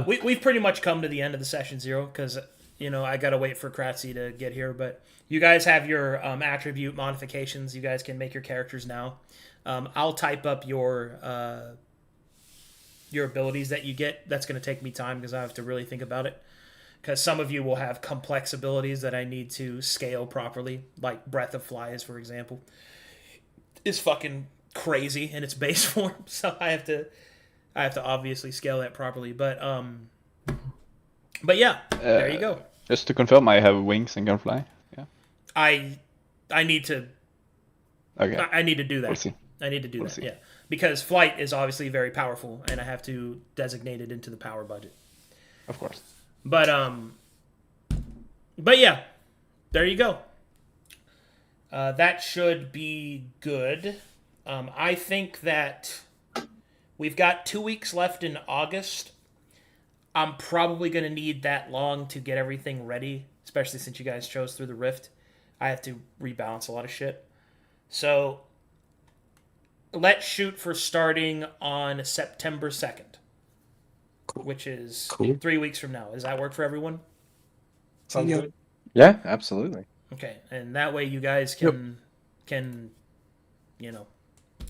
we've pretty much come to the end of the session 0 because I gotta wait for Kratzy to get here. But you guys have your attribute modifications. You guys can make your characters now. I'll type up your abilities that you get. That's gonna take me time because I have to really think about it. Because some of you will have complex abilities that I need to scale properly, like Breath of Flies, for example, is fucking crazy in its base form. So I have to obviously scale that properly. But yeah, there you go. Just to confirm, I have wings and can fly. Yeah. I need to Okay. I need to do that. We'll see. I need to do We'll that. see. Yeah, because flight is obviously very powerful, and I have to designate it into the power budget. Of course. But yeah, there you go. That should be good. I think that we've got 2 weeks left in August. I'm probably going to need that long to get everything ready, especially since you guys chose through the Rift. I have to rebalance a lot of shit. So let's shoot for starting on September 2nd, which is Cool. 3 weeks from now. Does that work for everyone? Sounds Yeah. good. Yeah, absolutely. Okay, and that way you guys can and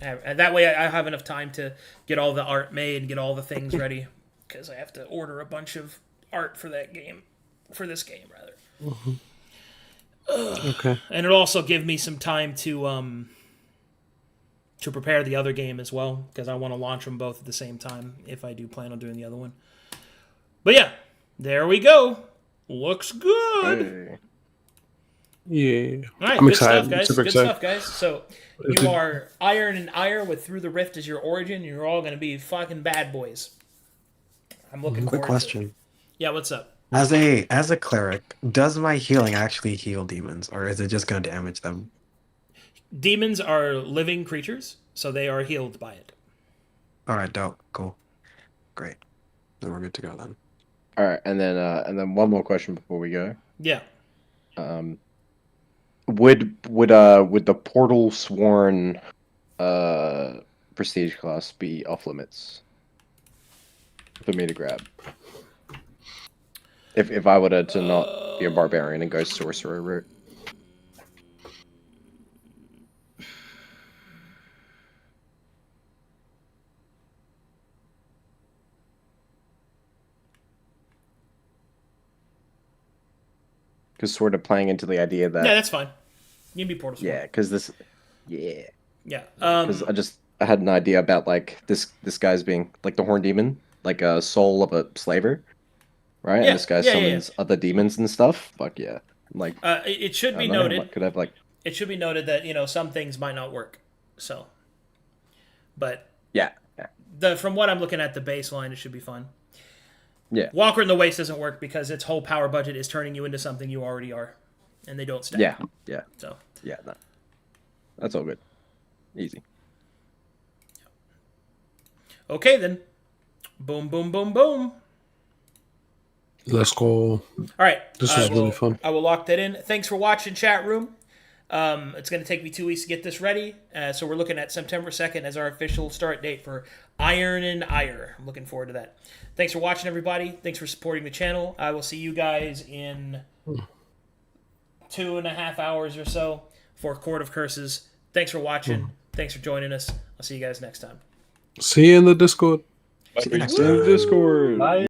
that way I have enough time to get all the art made, get all the things ready, because I have to order a bunch of art for this game rather. Okay. And it'll also give me some time to prepare the other game as well, because I want to launch them both at the same time if I do plan on doing the other one. But yeah, there we go. Looks good. Hey. Yeah. All right, I'm good excited. stuff, guys. Super Good excited. stuff, guys. So you are Iron and Ire with Through the Rift as your origin. You're all going to be fucking bad boys. I'm looking Quick forward to it. question. Yeah, what's up? As a cleric, does my healing actually heal demons, or is it just gonna damage them? Demons are living creatures, so they are healed by it. Alright, dope. Cool. Great. Then we're good to go then. All right, and then one more question before we go. Yeah. Would the portal sworn prestige class be off limits for me to grab? If I were to not be a barbarian and go sorcerer route. Because sort of playing into the idea that Yeah, that's fine. You can be Portal Swarm. yeah, because this yeah. Yeah. Because I had an idea about like this guy's being like the horn demon, like a soul of a slaver, right? Yeah, And this guy yeah, yeah, summons other demons and stuff. Fuck yeah! Like it should I be don't know, noted. could have like It should be noted that some things might not work. So, but yeah. from what I'm looking at, the baseline, it should be fine. Yeah. Walker in the Waste doesn't work because its whole power budget is turning you into something you already are, and they don't stack. Yeah. So Yeah. No. That's all good. Easy. okay then. Boom, boom, boom, boom. Let's go. All right. This I was really will- fun. I will lock that in. Thanks for watching, chat room. It's going to take me 2 weeks to get this ready. So we're looking at September 2nd as our official start date for Iron and Ire. I'm looking forward to that. Thanks for watching, everybody. Thanks for supporting the channel. I will see you guys in 2.5 hours or so for Court of Curses. Thanks for watching. Thanks for joining us. I'll see you guys next time. See you in the Discord. See you next In time. the Discord. Bye.